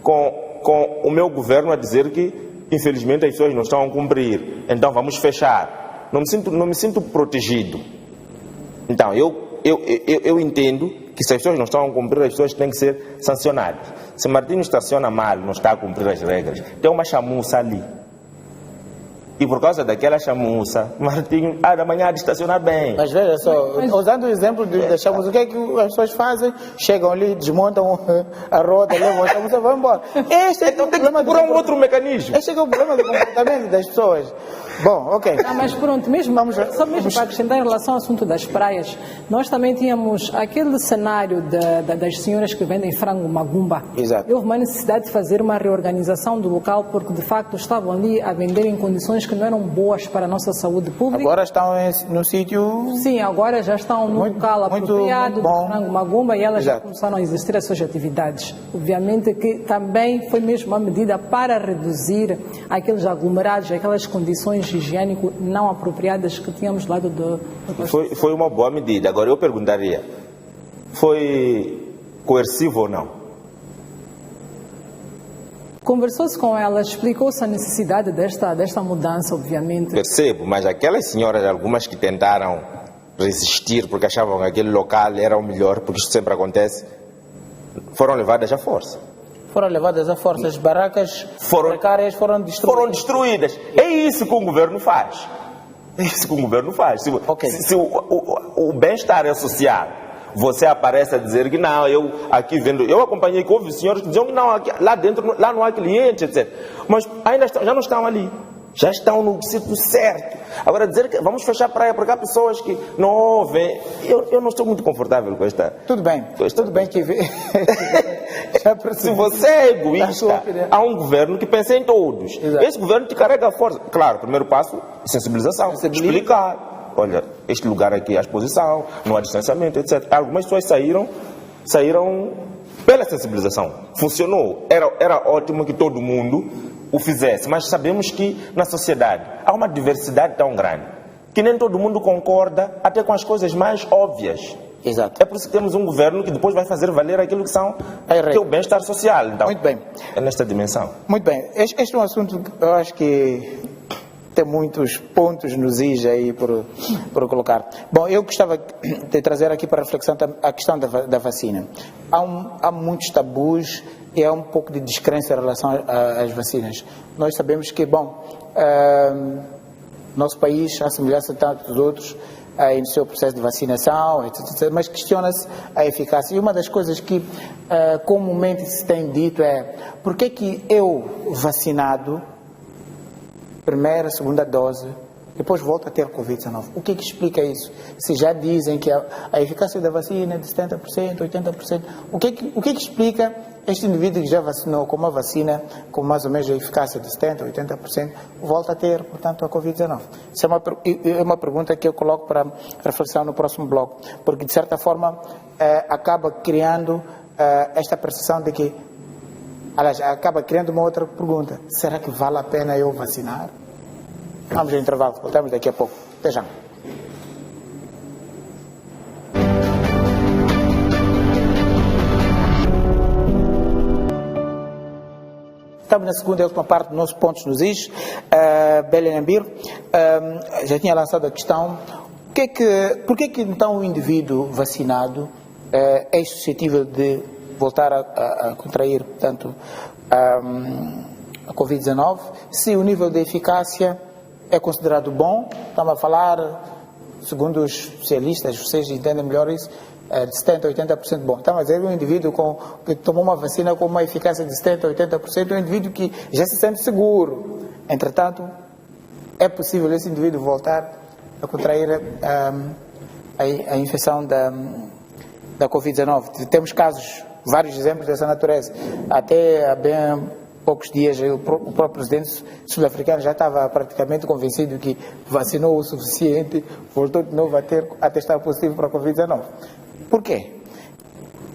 C: com o meu governo a dizer que, infelizmente, as pessoas não estão a cumprir, então vamos fechar. Não me sinto protegido. Então, eu entendo que se as pessoas não estão a cumprir, as pessoas têm que ser sancionadas. Se Martinho estaciona mal, não está a cumprir as regras, tem uma chamuça ali. E por causa daquela chamuça, Martinho, da manhã há de estacionar bem.
A: Mas veja só, usando o exemplo da chamuça, o que é que as pessoas fazem? Chegam ali, desmontam a roda, levam a chamuça e vão embora. Este é o problema
C: por um outro mecanismo.
A: Este é o problema do comportamento das pessoas. Bom, ok.
B: Mas pronto, só mesmo para acrescentar em relação ao assunto das praias, nós também tínhamos aquele cenário das senhoras que vendem frango magumba.
A: Exato.
B: Houve uma necessidade de fazer uma reorganização do local, porque de facto estavam ali a vender em condições que não eram boas para a nossa saúde pública.
A: Agora estão no sítio...
B: Sim, agora já estão no local apropriado do frango magumba e elas já começaram a exercer as suas atividades. Obviamente que também foi mesmo uma medida para reduzir aqueles aglomerados, aquelas condições higiênico não apropriadas que tínhamos do lado do...
C: Foi uma boa medida. Agora eu perguntaria, foi coercivo ou não?
B: Conversou-se com ela, explicou-se a necessidade desta mudança, obviamente.
C: Percebo, mas aquelas senhoras, algumas que tentaram resistir porque achavam que aquele local era o melhor, porque isso sempre acontece, foram levadas à força.
A: Foram levadas à força, as barracas precárias foram destruídas.
C: Foram destruídas. É isso que o governo faz. É isso que o governo faz. Se o bem-estar é social, você aparece a dizer que não, eu aqui vendo... Eu acompanhei que houve senhores que diziam que não, aqui, lá dentro lá não há cliente, etc. Mas ainda já não estão ali. Já estão no sítio certo. Agora, dizer que vamos fechar a praia porque há pessoas que não ouvem... Eu não estou muito confortável com esta...
A: Tudo bem que...
C: Se você é egoísta, há um governo que pensa em todos.
A: Exato.
C: Esse governo te carrega a força. Claro, o primeiro passo é sensibilização. Explicar. Olha, este lugar aqui é a exposição, não há distanciamento, etc. Algumas pessoas saíram pela sensibilização. Funcionou. Era ótimo que todo mundo o fizesse, mas sabemos que na sociedade há uma diversidade tão grande que nem todo mundo concorda até com as coisas mais óbvias.
A: Exato.
C: É por isso que temos um governo que depois vai fazer valer aquilo que que é o bem-estar social. Então,
A: muito bem.
C: É nesta dimensão.
A: Muito bem. Este é um assunto que eu acho que tem muitos pontos nos is aí por colocar. Bom, eu gostava de trazer aqui para reflexão a questão da vacina. Há muitos tabus e há um pouco de descrença em relação às vacinas. Nós sabemos que, nosso país, à semelhança de tantos outros, iniciou o processo de vacinação, etc., mas questiona-se a eficácia. E uma das coisas que comumente se tem dito é: por que eu, vacinado, primeira, segunda dose, depois volto a ter Covid-19? O que explica isso? Se já dizem que a eficácia da vacina é de 70%, 80%, o que explica este indivíduo que já vacinou com uma vacina com mais ou menos a eficácia de 70%, 80%, volta a ter, portanto, a Covid-19? Isso é uma pergunta que eu coloco para reflexão no próximo bloco, porque, de certa forma, acaba criando esta percepção de que, aliás, acaba criando uma outra pergunta: será que vale a pena eu vacinar? Vamos ao intervalo, voltamos daqui a pouco. Até já. Estamos na segunda e última parte do nosso Pontos nos Is. Belén Ambir já tinha lançado a questão: por que então o indivíduo vacinado é suscetível de voltar a contrair, portanto, a Covid-19, se o nível de eficácia é considerado bom? Estamos a falar, segundo os especialistas, vocês entendem melhor isso, de 70% a 80% bom. Estamos a dizer um indivíduo que tomou uma vacina com uma eficácia de 70% a 80%, um indivíduo que já se sente seguro. Entretanto, é possível esse indivíduo voltar a contrair a infecção da Covid-19. Temos casos, vários exemplos dessa natureza. Até há bem poucos dias, o próprio presidente sul-africano já estava praticamente convencido que vacinou o suficiente, voltou de novo a testar positivo para a Covid-19. Por quê?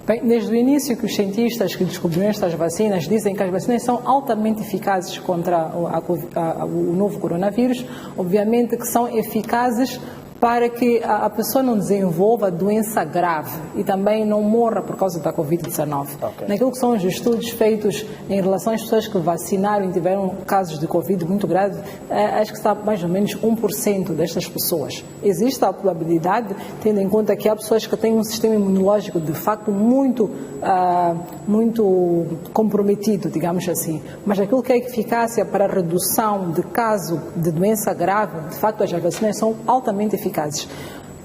B: Bem, desde o início que os cientistas que descobriram estas vacinas dizem que as vacinas são altamente eficazes contra o novo coronavírus, obviamente que são eficazes para que a pessoa não desenvolva doença grave e também não morra por causa da Covid-19.
A: Okay.
B: Naquilo que são os estudos feitos em relação às pessoas que vacinaram e tiveram casos de Covid muito graves, acho que está mais ou menos 1% destas pessoas. Existe a probabilidade, tendo em conta que há pessoas que têm um sistema imunológico de facto muito comprometido, digamos assim. Mas aquilo que é eficácia para a redução de caso de doença grave, de facto as vacinas são altamente eficazes.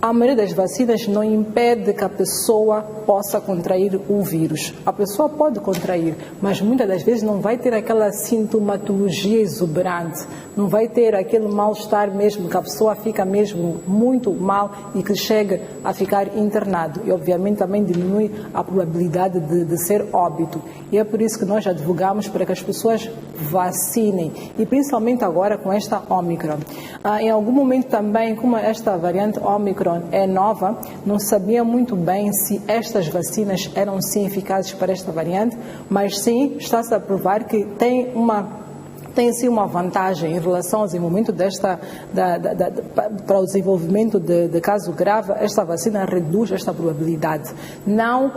B: A maioria das vacinas não impede que a pessoa possa contrair o vírus. A pessoa pode contrair, mas muitas das vezes não vai ter aquela sintomatologia exuberante, não vai ter aquele mal-estar mesmo, que a pessoa fica mesmo muito mal e que chega a ficar internado. E obviamente também diminui a probabilidade de ser óbito. E é por isso que nós advogamos para que as pessoas vacinem, e principalmente agora com esta Omicron. Em algum momento também, como esta variante Omicron é nova, não sabia muito bem se estas vacinas eram sim eficazes para esta variante, mas sim está-se a provar que tem sim uma vantagem em relação ao desenvolvimento para o desenvolvimento de caso grave. Esta vacina reduz esta probabilidade. Não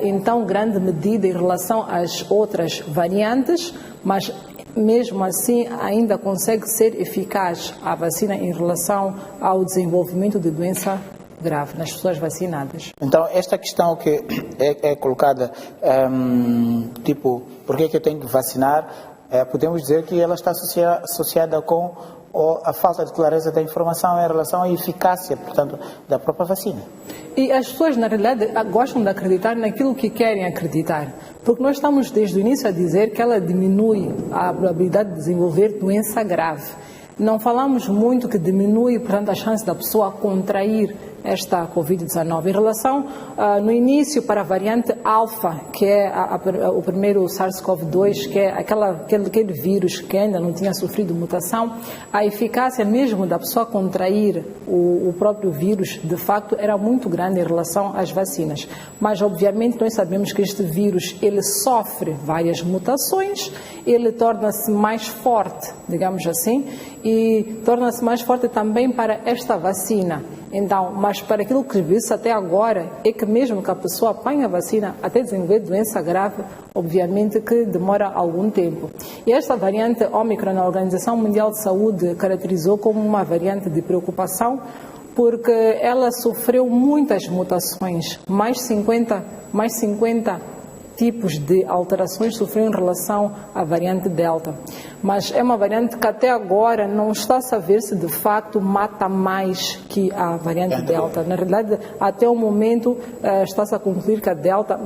B: em tão grande medida em relação às outras variantes, mas mesmo assim ainda consegue ser eficaz a vacina em relação ao desenvolvimento de doença grave nas pessoas vacinadas.
A: Então, esta questão que é colocada, por que eu tenho que vacinar, podemos dizer que ela está associada com a falta de clareza da informação em relação à eficácia, portanto, da própria vacina.
B: E as pessoas, na realidade, gostam de acreditar naquilo que querem acreditar, porque nós estamos desde o início a dizer que ela diminui a probabilidade de desenvolver doença grave. Não falamos muito que diminui, portanto, a chance da pessoa contrair esta Covid-19. Em relação, no início, para a variante Alpha, que é o primeiro SARS-CoV-2, que é aquele vírus que ainda não tinha sofrido mutação, a eficácia mesmo da pessoa contrair o próprio vírus, de facto, era muito grande em relação às vacinas. Mas, obviamente, nós sabemos que este vírus, ele sofre várias mutações, ele torna-se mais forte, digamos assim, e torna-se mais forte também para esta vacina. Então, mas para aquilo que viu-se até agora é que mesmo que a pessoa apanhe a vacina até desenvolver doença grave, obviamente que demora algum tempo. E esta variante Ômicron, a Organização Mundial de Saúde caracterizou como uma variante de preocupação, porque ela sofreu muitas mutações, mais 50 tipos de alterações sofreu em relação à variante Delta. Mas é uma variante que até agora não está a saber se de facto mata mais que a variante Delta. Na realidade, até o momento está-se a concluir que a Delta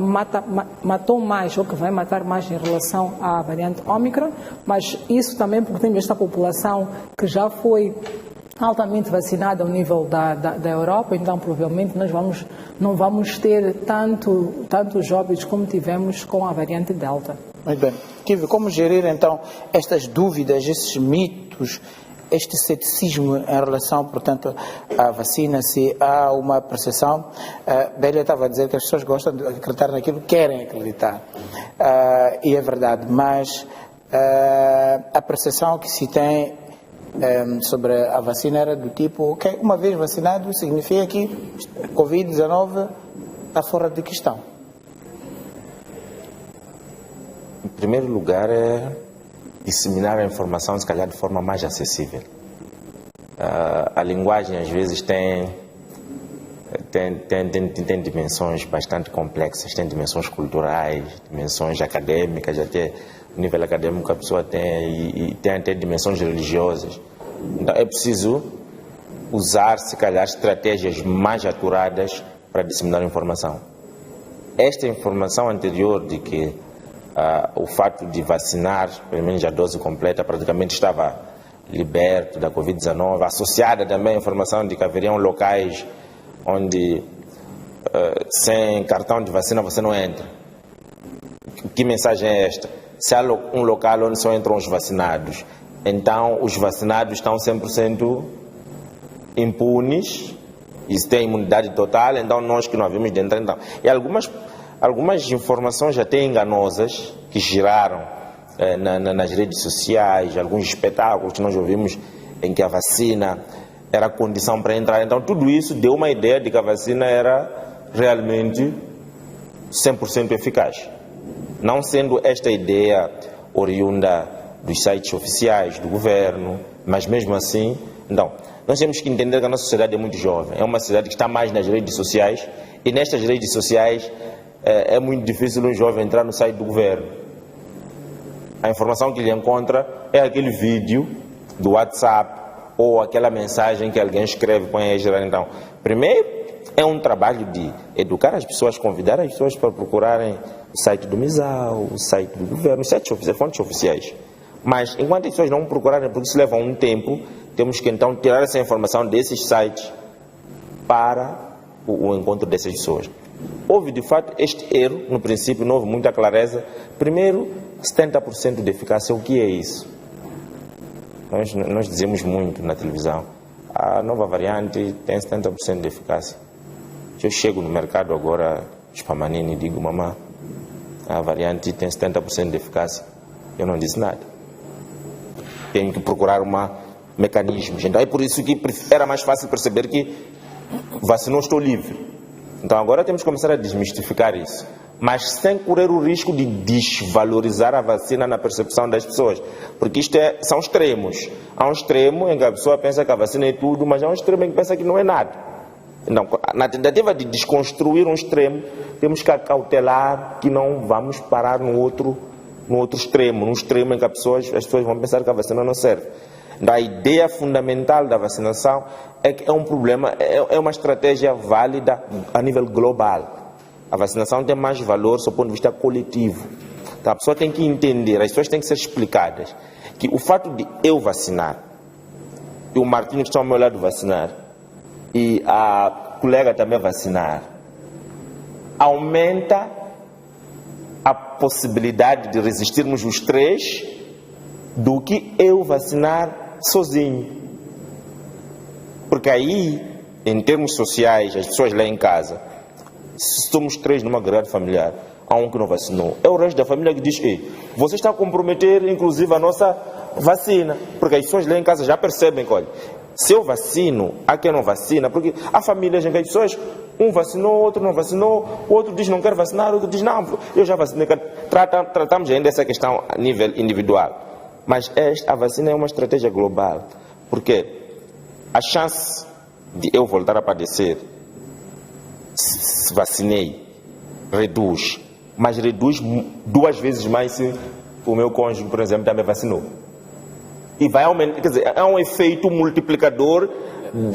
B: matou mais, ou que vai matar mais em relação à variante Ômicron, mas isso também porque temos esta população que já foi altamente vacinada ao nível da Europa, então provavelmente nós não vamos ter tantos óbitos como tivemos com a variante Delta.
A: Muito bem. Kivi, como gerir então estas dúvidas, esses mitos, este ceticismo em relação, portanto, à vacina, se há uma percepção? Bélia estava a dizer que as pessoas gostam de acreditar naquilo que querem acreditar, e é verdade, mas a percepção que se tem sobre a vacina era do tipo, ok, uma vez vacinado significa que Covid-19 está fora de questão.
C: Em primeiro lugar é disseminar a informação, se calhar de forma mais acessível. A linguagem às vezes tem dimensões bastante complexas, tem dimensões culturais, dimensões acadêmicas, até o nível acadêmico a pessoa tem, e tem até dimensões religiosas. Então é preciso usar, se calhar, estratégias mais aturadas para disseminar a informação. Esta informação anterior de que o fato de vacinar, pelo menos a dose completa, praticamente estava liberto da Covid-19, associada também à informação de que haveriam locais onde sem cartão de vacina você não entra. Que mensagem é esta? Se há um local onde só entram os vacinados, então os vacinados estão 100% impunes e têm imunidade total, então nós que não havemos de entrar. Então. E algumas informações até enganosas que giraram nas redes sociais, alguns espetáculos que nós ouvimos em que a vacina era condição para entrar. Então tudo isso deu uma ideia de que a vacina era realmente 100% eficaz. Não sendo esta ideia oriunda dos sites oficiais do governo, mas mesmo assim, então, nós temos que entender que a nossa sociedade é muito jovem, é uma sociedade que está mais nas redes sociais, e nestas redes sociais é muito difícil um jovem entrar no site do governo. A informação que ele encontra é aquele vídeo do WhatsApp ou aquela mensagem que alguém escreve, põe aí geral. Então, primeiro, é um trabalho de educar as pessoas, convidar as pessoas para procurarem o site do MISAL, o site do governo, os sites oficiais, fontes oficiais. Mas, enquanto as pessoas não procurarem, porque isso leva um tempo, temos que então tirar essa informação desses sites para o encontro dessas pessoas. Houve, de fato, este erro, no princípio, não houve muita clareza. Primeiro, 70% de eficácia, o que é isso? Nós dizemos muito na televisão, a nova variante tem 70% de eficácia. Se eu chego no mercado agora, Spamanini, e digo, mamãe, a variante tem 70% de eficácia, eu não disse nada. Tenho que procurar mecanismos. Então é por isso que era mais fácil perceber que vacinou, estou livre. Então agora temos que começar a desmistificar isso, mas sem correr o risco de desvalorizar a vacina na percepção das pessoas, porque isto são extremos. Há um extremo em que a pessoa pensa que a vacina é tudo, mas há um extremo em que pensa que não é nada. Então, na tentativa de desconstruir um extremo, temos que acautelar que não vamos parar no outro extremo, num extremo em que as pessoas vão pensar que a vacina não serve. A ideia fundamental da vacinação é que é um problema, é uma estratégia válida a nível global. A vacinação tem mais valor do ponto de vista coletivo. Então, a pessoa tem que entender, as pessoas têm que ser explicadas que o fato de eu vacinar, e o Martinho que está ao meu lado vacinar, e a colega também vacinar, aumenta a possibilidade de resistirmos os três do que eu vacinar sozinho. Porque aí, em termos sociais, as pessoas lá em casa, se somos três numa grade familiar, há um que não vacinou, é o resto da família que diz: ei, você está a comprometer inclusive a nossa vacina. Porque as pessoas lá em casa já percebem que, olha, se eu vacino, há quem não vacina, porque há famílias em que as pessoas, um vacinou, outro não vacinou, o outro diz não quer vacinar, o outro diz não, eu já vacinei. Tratamos ainda essa questão a nível individual. Mas a vacina é uma estratégia global, porque a chance de eu voltar a padecer, se vacinei, reduz, mas reduz 2 vezes mais se o meu cônjuge, por exemplo, também vacinou. E vai aumentar, quer dizer, é um efeito multiplicador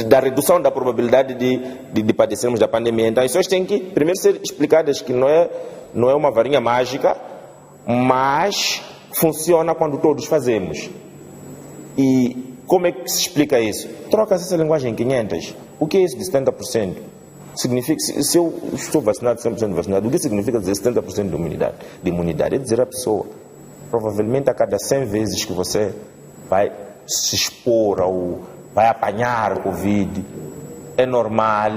C: da redução da probabilidade de padecermos da pandemia. Então, as pessoas têm que primeiro ser explicadas que não é uma varinha mágica, mas funciona quando todos fazemos. E como é que se explica isso? Troca-se essa linguagem em 500. O que é isso de 70%? Significa, se eu estou vacinado, 100% vacinado, o que significa dizer 70% de imunidade? É dizer à pessoa, provavelmente a cada 100 vezes que você vai se expor ou vai apanhar Covid, é normal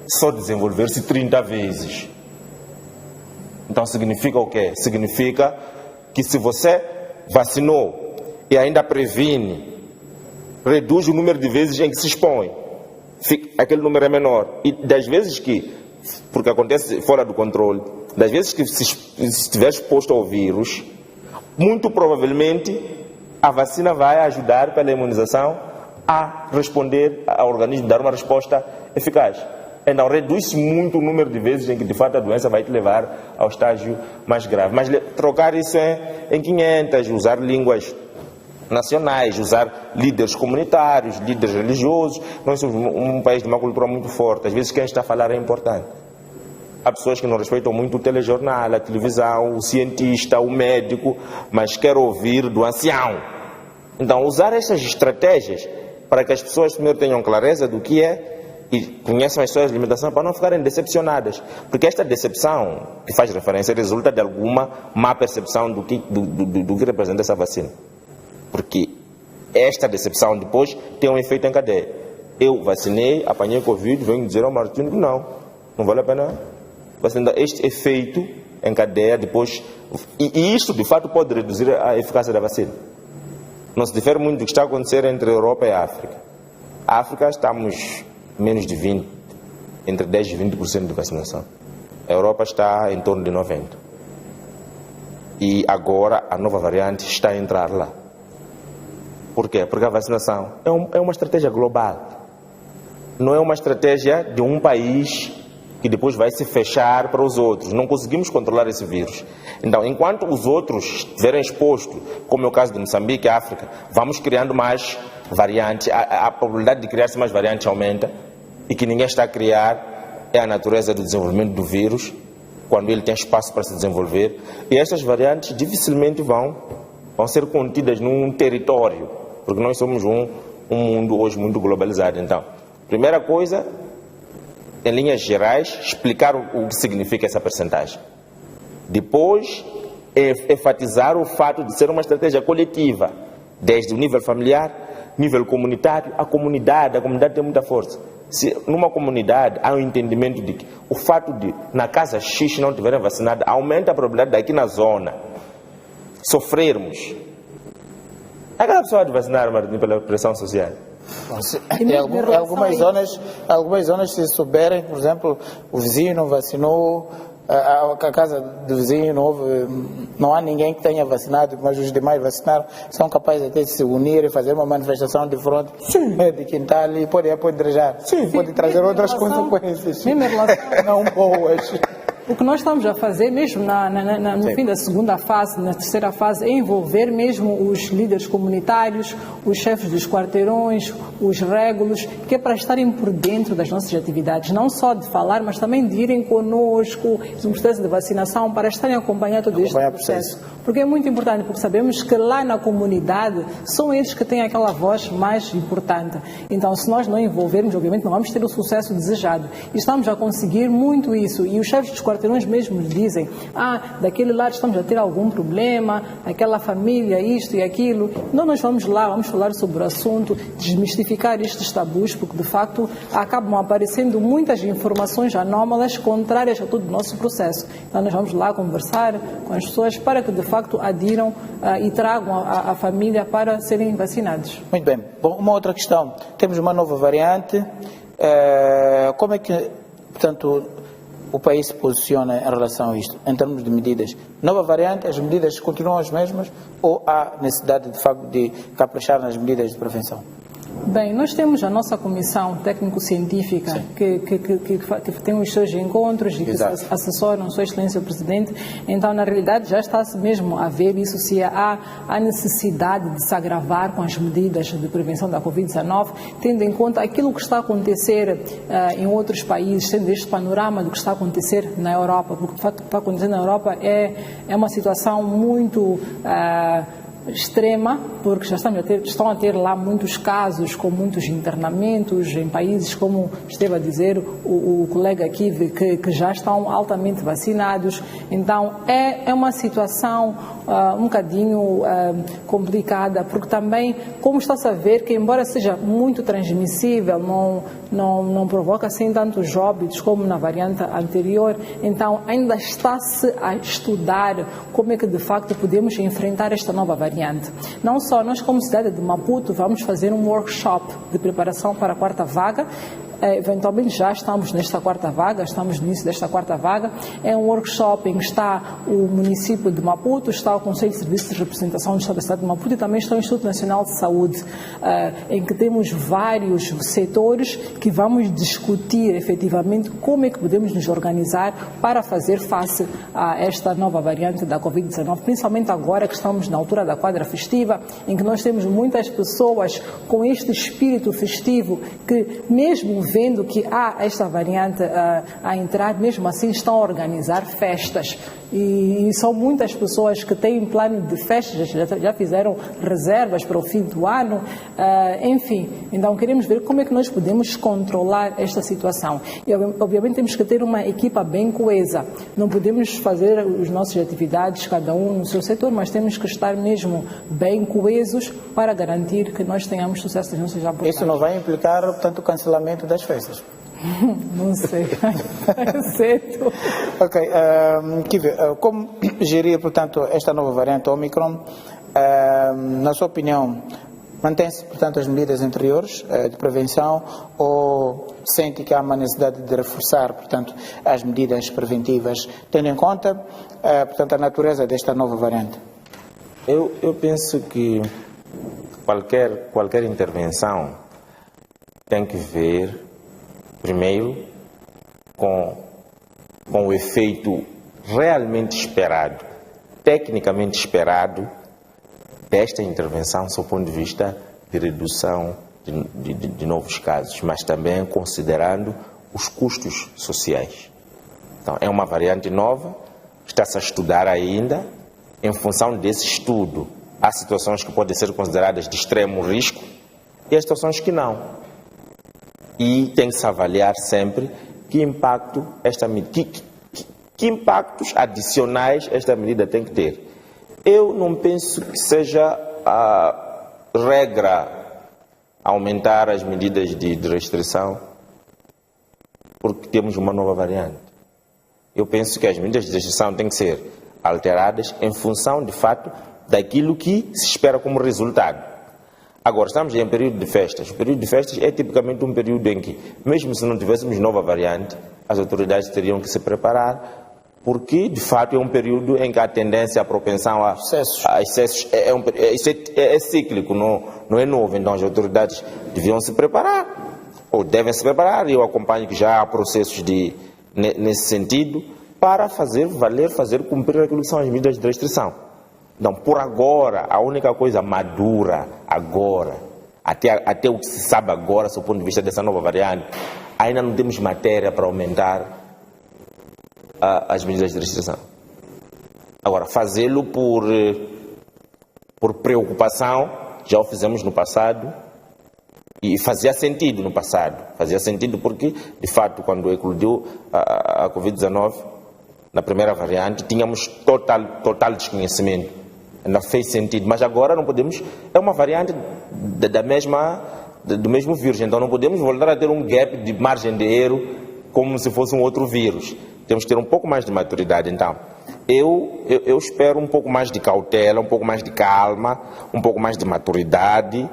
C: só desenvolver-se 30 vezes. Então significa o quê? Significa que se você vacinou e ainda previne, reduz o número de vezes em que se expõe. Aquele número é menor. E das vezes que, porque acontece fora do controle, das vezes que se estiver exposto ao vírus, muito provavelmente a vacina vai ajudar pela imunização a responder ao organismo, dar uma resposta eficaz. Então reduz muito o número de vezes em que de fato a doença vai te levar ao estágio mais grave. Mas trocar isso em 500, usar línguas nacionais, usar líderes comunitários, líderes religiosos. Nós somos um país de uma cultura muito forte. Às vezes quem está a falar é importante. Há pessoas que não respeitam muito o telejornal, a televisão, o cientista, o médico, mas quer ouvir do ancião. Então, usar essas estratégias para que as pessoas primeiro tenham clareza do que é e conheçam as suas limitações para não ficarem decepcionadas. Porque esta decepção que faz referência resulta de alguma má percepção do que representa essa vacina. Porque esta decepção depois tem um efeito em cadeia. Eu vacinei, apanhei Covid, venho dizer ao Martino que não vale a pena vacinar. Este efeito em cadeia depois, e isso de fato pode reduzir a eficácia da vacina. Não se difere muito do que está a acontecer entre a Europa e a África. A África estamos menos de 20%, entre 10% e 20% de vacinação. A Europa está em torno de 90%. E agora a nova variante está a entrar lá. Por quê? Porque a vacinação é uma estratégia global. Não é uma estratégia de um país que depois vai se fechar para os outros. Não conseguimos controlar esse vírus. Então, enquanto os outros estiverem expostos, como é o caso de Moçambique e África, vamos criando mais variantes, a probabilidade de criar-se mais variantes aumenta, e que ninguém está a criar é a natureza do desenvolvimento do vírus, quando ele tem espaço para se desenvolver, e estas variantes dificilmente vão ser contidas num território, porque nós somos um mundo hoje muito globalizado. Então, primeira coisa, em linhas gerais, explicar o que significa essa percentagem. Depois, enfatizar o fato de ser uma estratégia coletiva, desde o nível familiar, nível comunitário, a comunidade tem muita força. Se numa comunidade há um entendimento de que o fato de na casa X não tiverem vacinado aumenta a probabilidade daqui na zona sofrermos. Aquela pessoa de vacinar, Martim, pela pressão social.
A: Em algumas zonas, se souberem, por exemplo, o vizinho não vacinou, a casa do vizinho não há ninguém que tenha vacinado, mas os demais vacinaram, são capazes até de se unir e fazer uma manifestação de fronte de quintal e pode apodrejar. Pode trazer outras consequências.
B: Mesmo em relação,
A: não boas.
B: O que nós estamos a fazer, mesmo no fim da segunda fase, na terceira fase, é envolver mesmo os líderes comunitários, os chefes dos quarteirões, os régulos, que é para estarem por dentro das nossas atividades, não só de falar, mas também de irem conosco no processo de vacinação, para estarem acompanhando todo este processo. Porque é muito importante, porque sabemos que lá na comunidade são eles que têm aquela voz mais importante. Então, se nós não envolvermos, obviamente não vamos ter o sucesso desejado. E estamos a conseguir muito isso. E os chefes dos quarteirões mesmo dizem, daquele lado estamos a ter algum problema, aquela família, isto e aquilo. Então, nós vamos lá, vamos falar sobre o assunto, desmistificar estes tabus, porque de facto acabam aparecendo muitas informações anómalas contrárias a todo o nosso processo. Então, nós vamos lá conversar com as pessoas para que de facto adiram e tragam a família para serem vacinados.
A: Muito bem. Bom, uma outra questão. Temos uma nova variante. Como é que, portanto, o país se posiciona em relação a isto, em termos de medidas? Nova variante, as medidas continuam as mesmas ou há necessidade, de facto, de caprichar nas medidas de prevenção?
B: Bem, nós temos a nossa comissão técnico-científica que tem os seus encontros e que assessoram Sua Excelência o Presidente. Então, na realidade, já está-se mesmo a ver isso, se há necessidade de se agravar com as medidas de prevenção da Covid-19, tendo em conta aquilo que está a acontecer em outros países, tendo este panorama do que está a acontecer na Europa, porque de facto o que está a acontecer na Europa é uma situação muito extrema, porque já estão a ter lá muitos casos, com muitos internamentos em países, como esteve a dizer o colega aqui, que já estão altamente vacinados. Então, é uma situação um bocadinho complicada, porque também, como está-se a ver, que embora seja muito transmissível, não provoca assim tantos óbitos como na variante anterior, então ainda está-se a estudar como é que de facto podemos enfrentar esta nova variante. Não só nós, como cidade de Maputo, vamos fazer um workshop de preparação para a quarta vaga. Eventualmente já estamos nesta quarta vaga, estamos no início desta quarta vaga. É um workshop em que está o município de Maputo, está o Conselho de Serviços de Representação do Estado da cidade de Maputo e também está o Instituto Nacional de Saúde, em que temos vários setores que vamos discutir efetivamente como é que podemos nos organizar para fazer face a esta nova variante da Covid-19, principalmente agora que estamos na altura da quadra festiva, em que nós temos muitas pessoas com este espírito festivo que, mesmo vendo que há esta variante a entrar, mesmo assim estão a organizar festas. E são muitas pessoas que têm plano de festas, já fizeram reservas para o fim do ano, enfim. Então queremos ver como é que nós podemos controlar esta situação. E obviamente temos que ter uma equipa bem coesa. Não podemos fazer as nossas atividades, cada um no seu setor, mas temos que estar mesmo bem coesos para garantir que nós tenhamos sucesso nas nossas abordagens.
A: Isso não vai implicar, portanto, o cancelamento das festas?
B: Não sei. É certo.
A: Ok. Como gerir, portanto, esta nova variante Omicron? Na sua opinião, mantém-se, portanto, as medidas anteriores de prevenção ou sente que há uma necessidade de reforçar, portanto, as medidas preventivas, tendo em conta, portanto, a natureza desta nova variante?
C: Eu penso que qualquer intervenção tem que ver, primeiro, com o efeito realmente esperado, tecnicamente esperado, desta intervenção, do ponto de vista de redução de novos casos, mas também considerando os custos sociais. Então, é uma variante nova, está-se a estudar ainda. Em função desse estudo, há situações que podem ser consideradas de extremo risco e há situações que não. E tem que se avaliar sempre que impacto que impactos adicionais esta medida tem que ter. Eu não penso que seja a regra aumentar as medidas de restrição porque temos uma nova variante. Eu penso que as medidas de restrição têm que ser alteradas em função, de fato, daquilo que se espera como resultado. Agora, estamos em período de festas. O período de festas é tipicamente um período em que, mesmo se não tivéssemos nova variante, as autoridades teriam que se preparar, porque, de fato, é um período em que a tendência, a propensão a excessos é cíclico, não é novo. Então, as autoridades deviam se preparar, ou devem se preparar, e eu acompanho que já há processos nesse sentido, para fazer valer, fazer cumprir aquilo que são as medidas de restrição. Então, por agora, a única coisa madura agora, até o que se sabe agora, do ponto de vista dessa nova variante, ainda não temos matéria para aumentar as medidas de restrição. Agora, fazê-lo por preocupação, já o fizemos no passado, e fazia sentido no passado. Fazia sentido porque, de fato, quando eclodiu a Covid-19, na primeira variante, tínhamos total desconhecimento. Ainda fez sentido, mas agora não podemos. É uma variante do mesmo vírus, então não podemos voltar a ter um gap de margem de erro como se fosse um outro vírus. Temos que ter um pouco mais de maturidade. Então, eu espero um pouco mais de cautela, um pouco mais de calma, um pouco mais de maturidade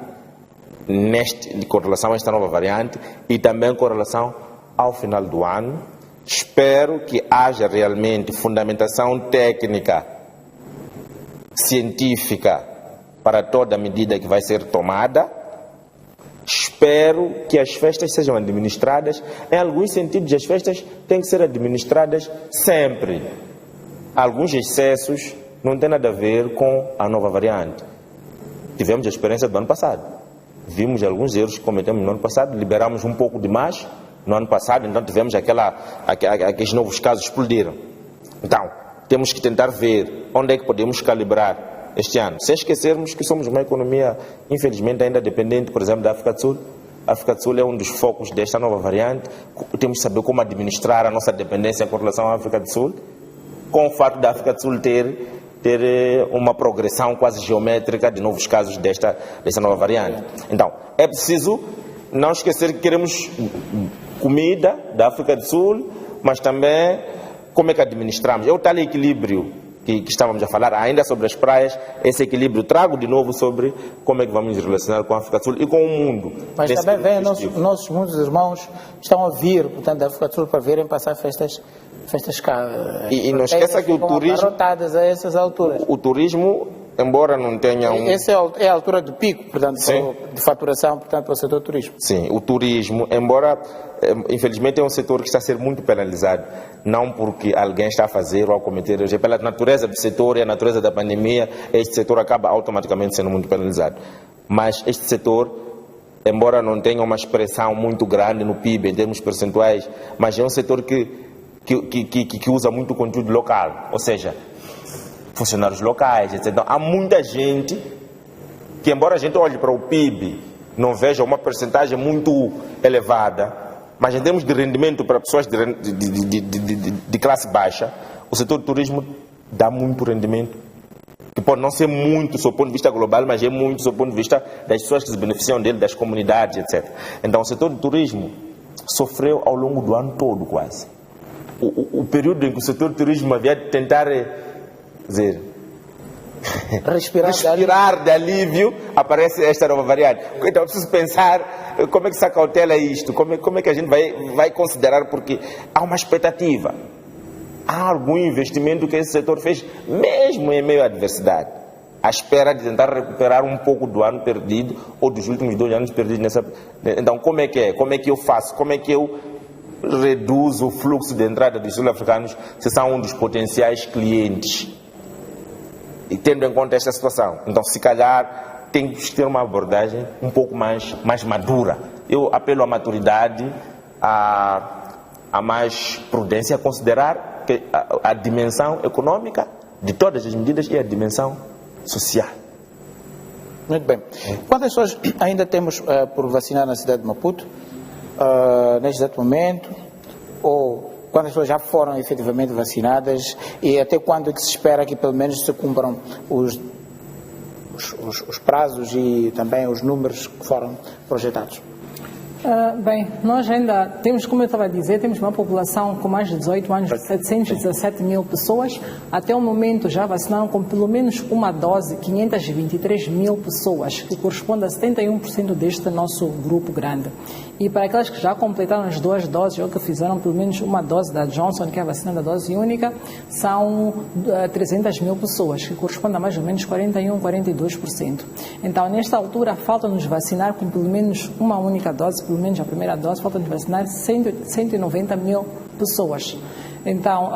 C: com relação a esta nova variante e também com relação ao final do ano. Espero que haja realmente fundamentação técnica, científica para toda a medida que vai ser tomada. Espero que as festas sejam administradas. Em alguns sentidos, as festas têm que ser administradas sempre. Alguns excessos não têm nada a ver com a nova variante. Tivemos a experiência do ano passado. Vimos alguns erros que cometemos no ano passado, liberamos um pouco demais no ano passado, então tivemos aqueles novos casos explodiram. Então, temos que tentar ver onde é que podemos calibrar este ano, sem esquecermos que somos uma economia, infelizmente, ainda dependente, por exemplo, da África do Sul. A África do Sul é um dos focos desta nova variante. Temos que saber como administrar a nossa dependência com relação à África do Sul, com o fato da África do Sul ter uma progressão quase geométrica de novos casos desta nova variante. Então, é preciso não esquecer que queremos comida da África do Sul, mas também como é que administramos. É o tal equilíbrio que estávamos a falar, ainda sobre as praias, esse equilíbrio trago de novo sobre como é que vamos nos relacionar com a África do Sul e com o mundo.
A: Mas também vem, nossos muitos irmãos estão a vir, portanto, da África do Sul para virem passar festas cá.
C: E não esqueça que o turismo...
A: abarrotadas a essas alturas.
C: O turismo, embora não tenha
A: Essa é a altura de pico, portanto, de faturação, portanto, para o setor turismo.
C: Sim, o turismo, embora, infelizmente, é um setor que está a ser muito penalizado, não porque alguém está a fazer ou a cometer erros, é pela natureza do setor e a natureza da pandemia, este setor acaba automaticamente sendo muito penalizado. Mas este setor, embora não tenha uma expressão muito grande no PIB em termos percentuais, mas é um setor que usa muito conteúdo local, ou seja, funcionários locais, etc. Então, há muita gente que, embora a gente olhe para o PIB, não veja uma percentagem muito elevada, mas em termos de rendimento para pessoas de classe baixa, o setor do turismo dá muito rendimento, que pode não ser muito do seu ponto de vista global, mas é muito do seu ponto de vista das pessoas que se beneficiam dele, das comunidades, etc. Então, o setor do turismo sofreu ao longo do ano todo, quase. O período em que o setor do turismo havia de tentar respirar de alívio, aparece esta nova variante. Então, é preciso pensar como é que se acautela isto, como é que a gente vai considerar, porque há uma expectativa, há algum investimento que esse setor fez, mesmo em meio à adversidade, à espera de tentar recuperar um pouco do ano perdido, ou dos últimos 2 anos perdidos nessa... Então, como é que eu faço? Como é que eu reduzo o fluxo de entrada dos sul-africanos se são um dos potenciais clientes? E tendo em conta esta situação, então, se calhar, tem que ter uma abordagem um pouco mais madura. Eu apelo à maturidade, a mais prudência, a considerar que a dimensão econômica de todas as medidas e a dimensão social.
A: Muito bem. Quantas pessoas ainda temos por vacinar na cidade de Maputo, neste exato momento? Ou quantas pessoas já foram efetivamente vacinadas? E até quando é que se espera que pelo menos se cumpram os prazos e também os números que foram projetados?
B: Bem, nós ainda temos, como eu estava a dizer, temos uma população com mais de 18 anos, 717 mil pessoas. Até o momento já vacinaram com pelo menos uma dose 523 mil pessoas, que corresponde a 71% deste nosso grupo grande. E para aquelas que já completaram as 2 doses ou que fizeram pelo menos uma dose da Johnson, que é a vacina da dose única, são 300 mil pessoas, que corresponde a mais ou menos 42%. Então, nesta altura, falta-nos vacinar com pelo menos uma única dose, pelo menos a primeira dose, falta-nos vacinar 190 mil pessoas. Então,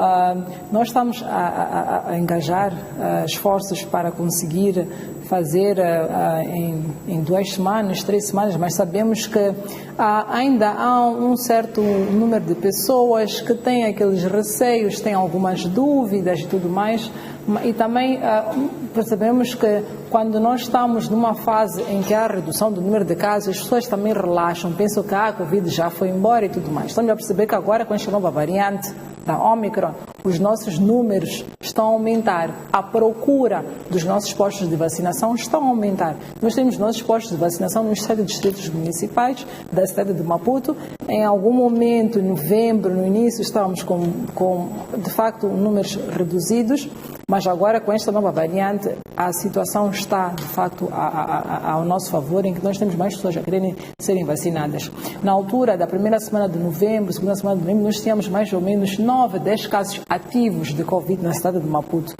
B: nós estamos a engajar esforços para conseguir fazer em 2 semanas, 3 semanas, mas sabemos que ainda há um certo número de pessoas que têm aqueles receios, têm algumas dúvidas e tudo mais, e também percebemos que quando nós estamos numa fase em que há redução do número de casos, as pessoas também relaxam, pensam que a Covid já foi embora e tudo mais. Estamos a perceber que agora com esta nova variante da Omicron, os nossos números estão a aumentar, a procura dos nossos postos de vacinação estão a aumentar. Nós temos nossos postos de vacinação nos 7 distritos municipais da cidade de Maputo. Em algum momento, em novembro, no início, estávamos com de facto números reduzidos, mas agora com esta nova variante a situação está de facto ao nosso favor, em que nós temos mais pessoas a quererem serem vacinadas. Na altura da primeira semana de novembro, segunda semana de novembro, nós tínhamos mais ou menos 9, 10 casos ativos de Covid na cidade de Maputo.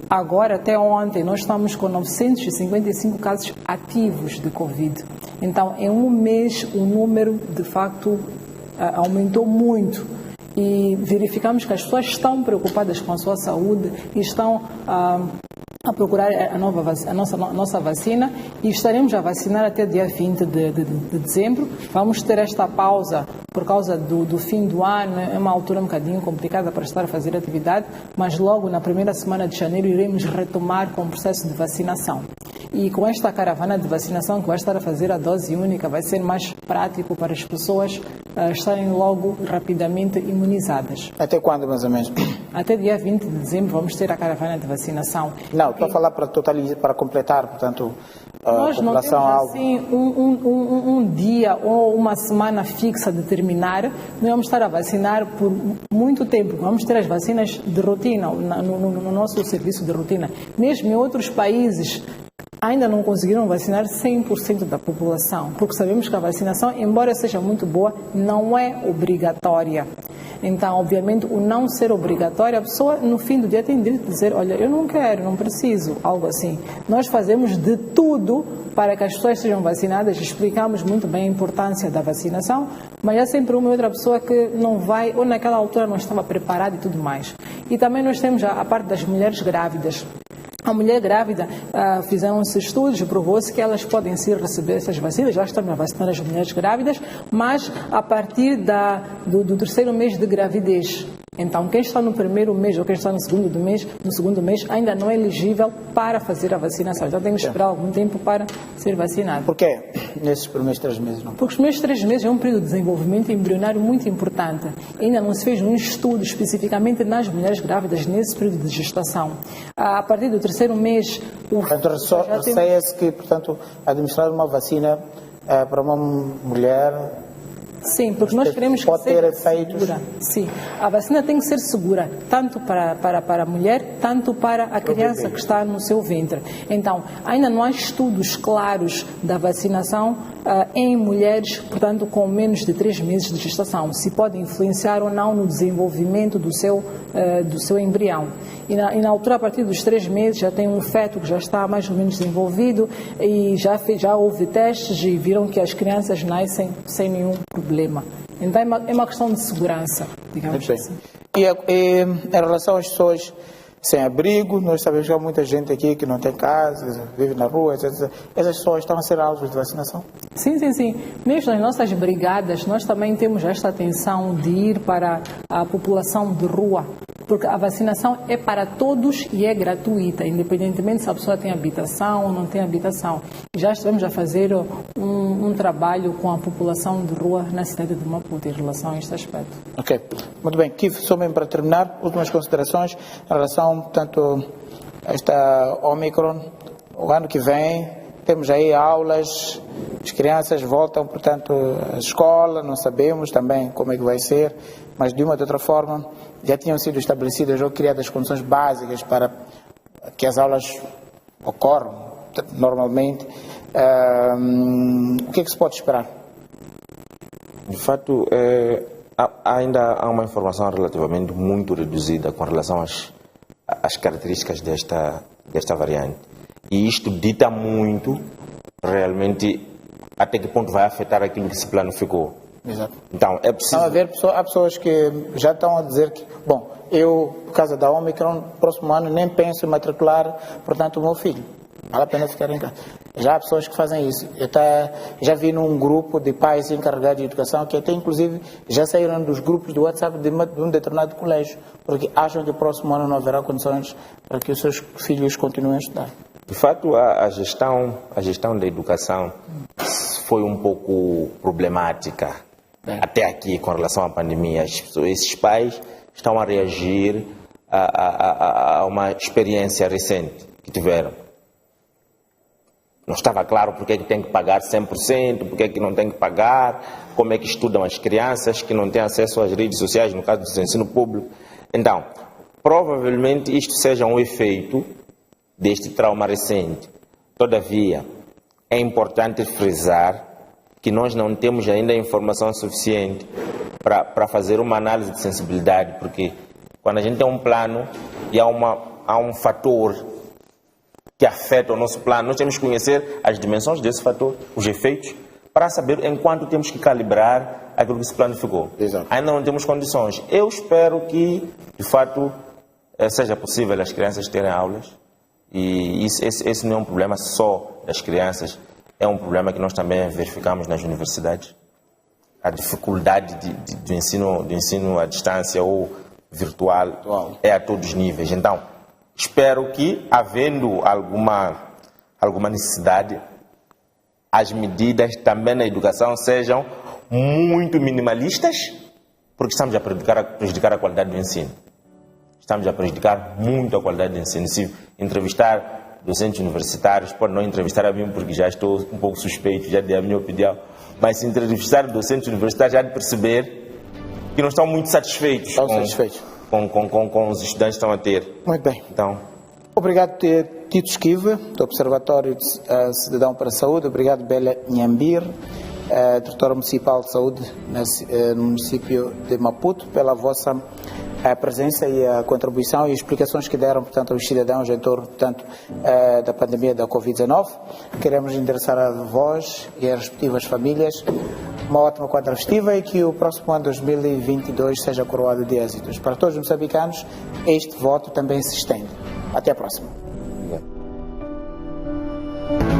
B: Agora, até ontem, nós estamos com 955 casos ativos de Covid. Então, em um mês, o número, de facto, aumentou muito. E verificamos que as pessoas estão preocupadas com a sua saúde e estão a procurar a nossa vacina, e estaremos a vacinar até dia 20 de dezembro. Vamos ter esta pausa por causa do fim do ano, é uma altura um bocadinho complicada para estar a fazer atividade, mas logo na primeira semana de janeiro iremos retomar com o processo de vacinação. E com esta caravana de vacinação que vai estar a fazer a dose única, vai ser mais prático para as pessoas estarem logo rapidamente imunizadas.
A: Até quando, mais ou menos?
B: Até dia 20 de dezembro vamos ter a caravana de vacinação.
A: Não, estou a falar para totalizar, para completar, portanto,
B: nós não temos assim um dia ou uma semana fixa de terminar. Nós vamos estar a vacinar por muito tempo. Vamos ter as vacinas de rotina no nosso serviço de rotina. Mesmo em outros países ainda não conseguiram vacinar 100% da população, porque sabemos que a vacinação, embora seja muito boa, não é obrigatória. Então, obviamente, o não ser obrigatório, a pessoa no fim do dia tem direito de dizer, olha, eu não quero, não preciso, algo assim. Nós fazemos de tudo para que as pessoas sejam vacinadas, explicamos muito bem a importância da vacinação, mas há sempre uma ou outra pessoa que não vai, ou naquela altura não estava preparada e tudo mais. E também nós temos a parte das mulheres grávidas. A mulher grávida, fizeram-se estudos, provou-se que elas podem sim receber essas vacinas, já estamos a vacinar as mulheres grávidas, mas a partir do 3º mês de gravidez. Então, quem está no 1º mês ou quem está no segundo mês ainda não é elegível para fazer a vacinação. Então, tem que esperar algum tempo para ser vacinado.
A: Por quê? Nesses primeiros 3 meses não?
B: Porque os primeiros 3 meses é um período de desenvolvimento embrionário muito importante. Ainda não se fez um estudo especificamente nas mulheres grávidas nesse período de gestação. A partir do 3º mês...
A: Receia-se que, portanto, administrar uma vacina para uma mulher...
B: Sim, porque nós queremos que seja segura. Sim, a vacina tem que ser segura, tanto para a mulher, tanto para a criança que está no seu ventre. Então, ainda não há estudos claros da vacinação em mulheres, portanto, com menos de 3 meses de gestação, se pode influenciar ou não no desenvolvimento do seu embrião. E na altura, a partir dos 3 meses, já tem um feto que já está mais ou menos desenvolvido e já houve testes e viram que as crianças nascem sem nenhum problema. Então é uma questão de segurança, digamos assim.
A: E em relação às pessoas sem abrigo, nós sabemos que há muita gente aqui que não tem casa, vive na rua, etc. Essas pessoas estão a ser alvos de vacinação?
B: Sim, sim, sim. Mesmo nas nossas brigadas, nós também temos esta atenção de ir para a população de rua, porque a vacinação é para todos e é gratuita, independentemente se a pessoa tem habitação ou não tem habitação. Já estivemos a fazer um trabalho com a população de rua na cidade de Maputo em relação a este aspecto.
A: Ok, muito bem. Kif, só mesmo para terminar, últimas considerações em relação, portanto, a esta Omicron. O ano que vem temos aí aulas, as crianças voltam, portanto, à escola, não sabemos também como é que vai ser, mas de uma ou de outra forma já tinham sido estabelecidas ou criadas condições básicas para que as aulas ocorram normalmente. O que é que se pode esperar?
C: De fato, ainda há uma informação relativamente muito reduzida com relação às características desta variante. E isto dita muito, realmente, até que ponto vai afetar aquilo que se planificou.
A: Exato.
C: Então, é preciso...
A: Há pessoas que já estão a dizer que, bom, eu, por causa da Omicron, próximo ano nem penso em matricular, portanto, o meu filho. Vale a pena ficar em casa. Já há pessoas que fazem isso. Eu já vi num grupo de pais encarregados de educação que até, inclusive, já saíram dos grupos do WhatsApp de um determinado colégio, porque acham que o próximo ano não haverá condições para que os seus filhos continuem a estudar.
C: De fato, a gestão da educação foi um pouco problemática até aqui com relação à pandemia. Esses pais estão a reagir a uma experiência recente que tiveram. Não estava claro porque é que tem que pagar 100%, porque é que não tem que pagar, como é que estudam as crianças que não têm acesso às redes sociais, no caso do ensino público. Então, provavelmente isto seja um efeito deste trauma recente. Todavia, é importante frisar que nós não temos ainda informação suficiente para fazer uma análise de sensibilidade, porque quando a gente tem um plano e há um fator que afeta o nosso plano, nós temos que conhecer as dimensões desse fator, os efeitos, para saber em quanto temos que calibrar aquilo que se planificou.
A: Exato.
C: Ainda não temos condições. Eu espero que, de fato, seja possível as crianças terem aulas, e esse não é um problema só das crianças, é um problema que nós também verificamos nas universidades. A dificuldade do ensino à distância ou virtual é a todos os níveis. Então, espero que, havendo alguma necessidade, as medidas também na educação sejam muito minimalistas, porque estamos a prejudicar a qualidade do ensino. Estamos a prejudicar muito a qualidade do ensino. Se entrevistar docentes universitários, pode não entrevistar a mim porque já estou um pouco suspeito, já dei a minha opinião, mas se entrevistar docentes universitários, já de perceber que não estão muito satisfeitos com os estudantes que estão a ter.
A: Muito bem.
C: Então,
A: obrigado, Tito Esquive, do Observatório de Cidadão para a Saúde. Obrigado, Bélia Nhambir, Diretora Municipal de Saúde no município de Maputo, pela vossa presença e a contribuição e explicações que deram, portanto, aos cidadãos em torno, portanto, da pandemia da Covid-19. Queremos endereçar a vós e às respectivas famílias uma ótima quadra festiva e que o próximo ano 2022 seja coroado de êxitos. Para todos os moçambicanos, este voto também se estende. Até a próxima.
C: obrigado.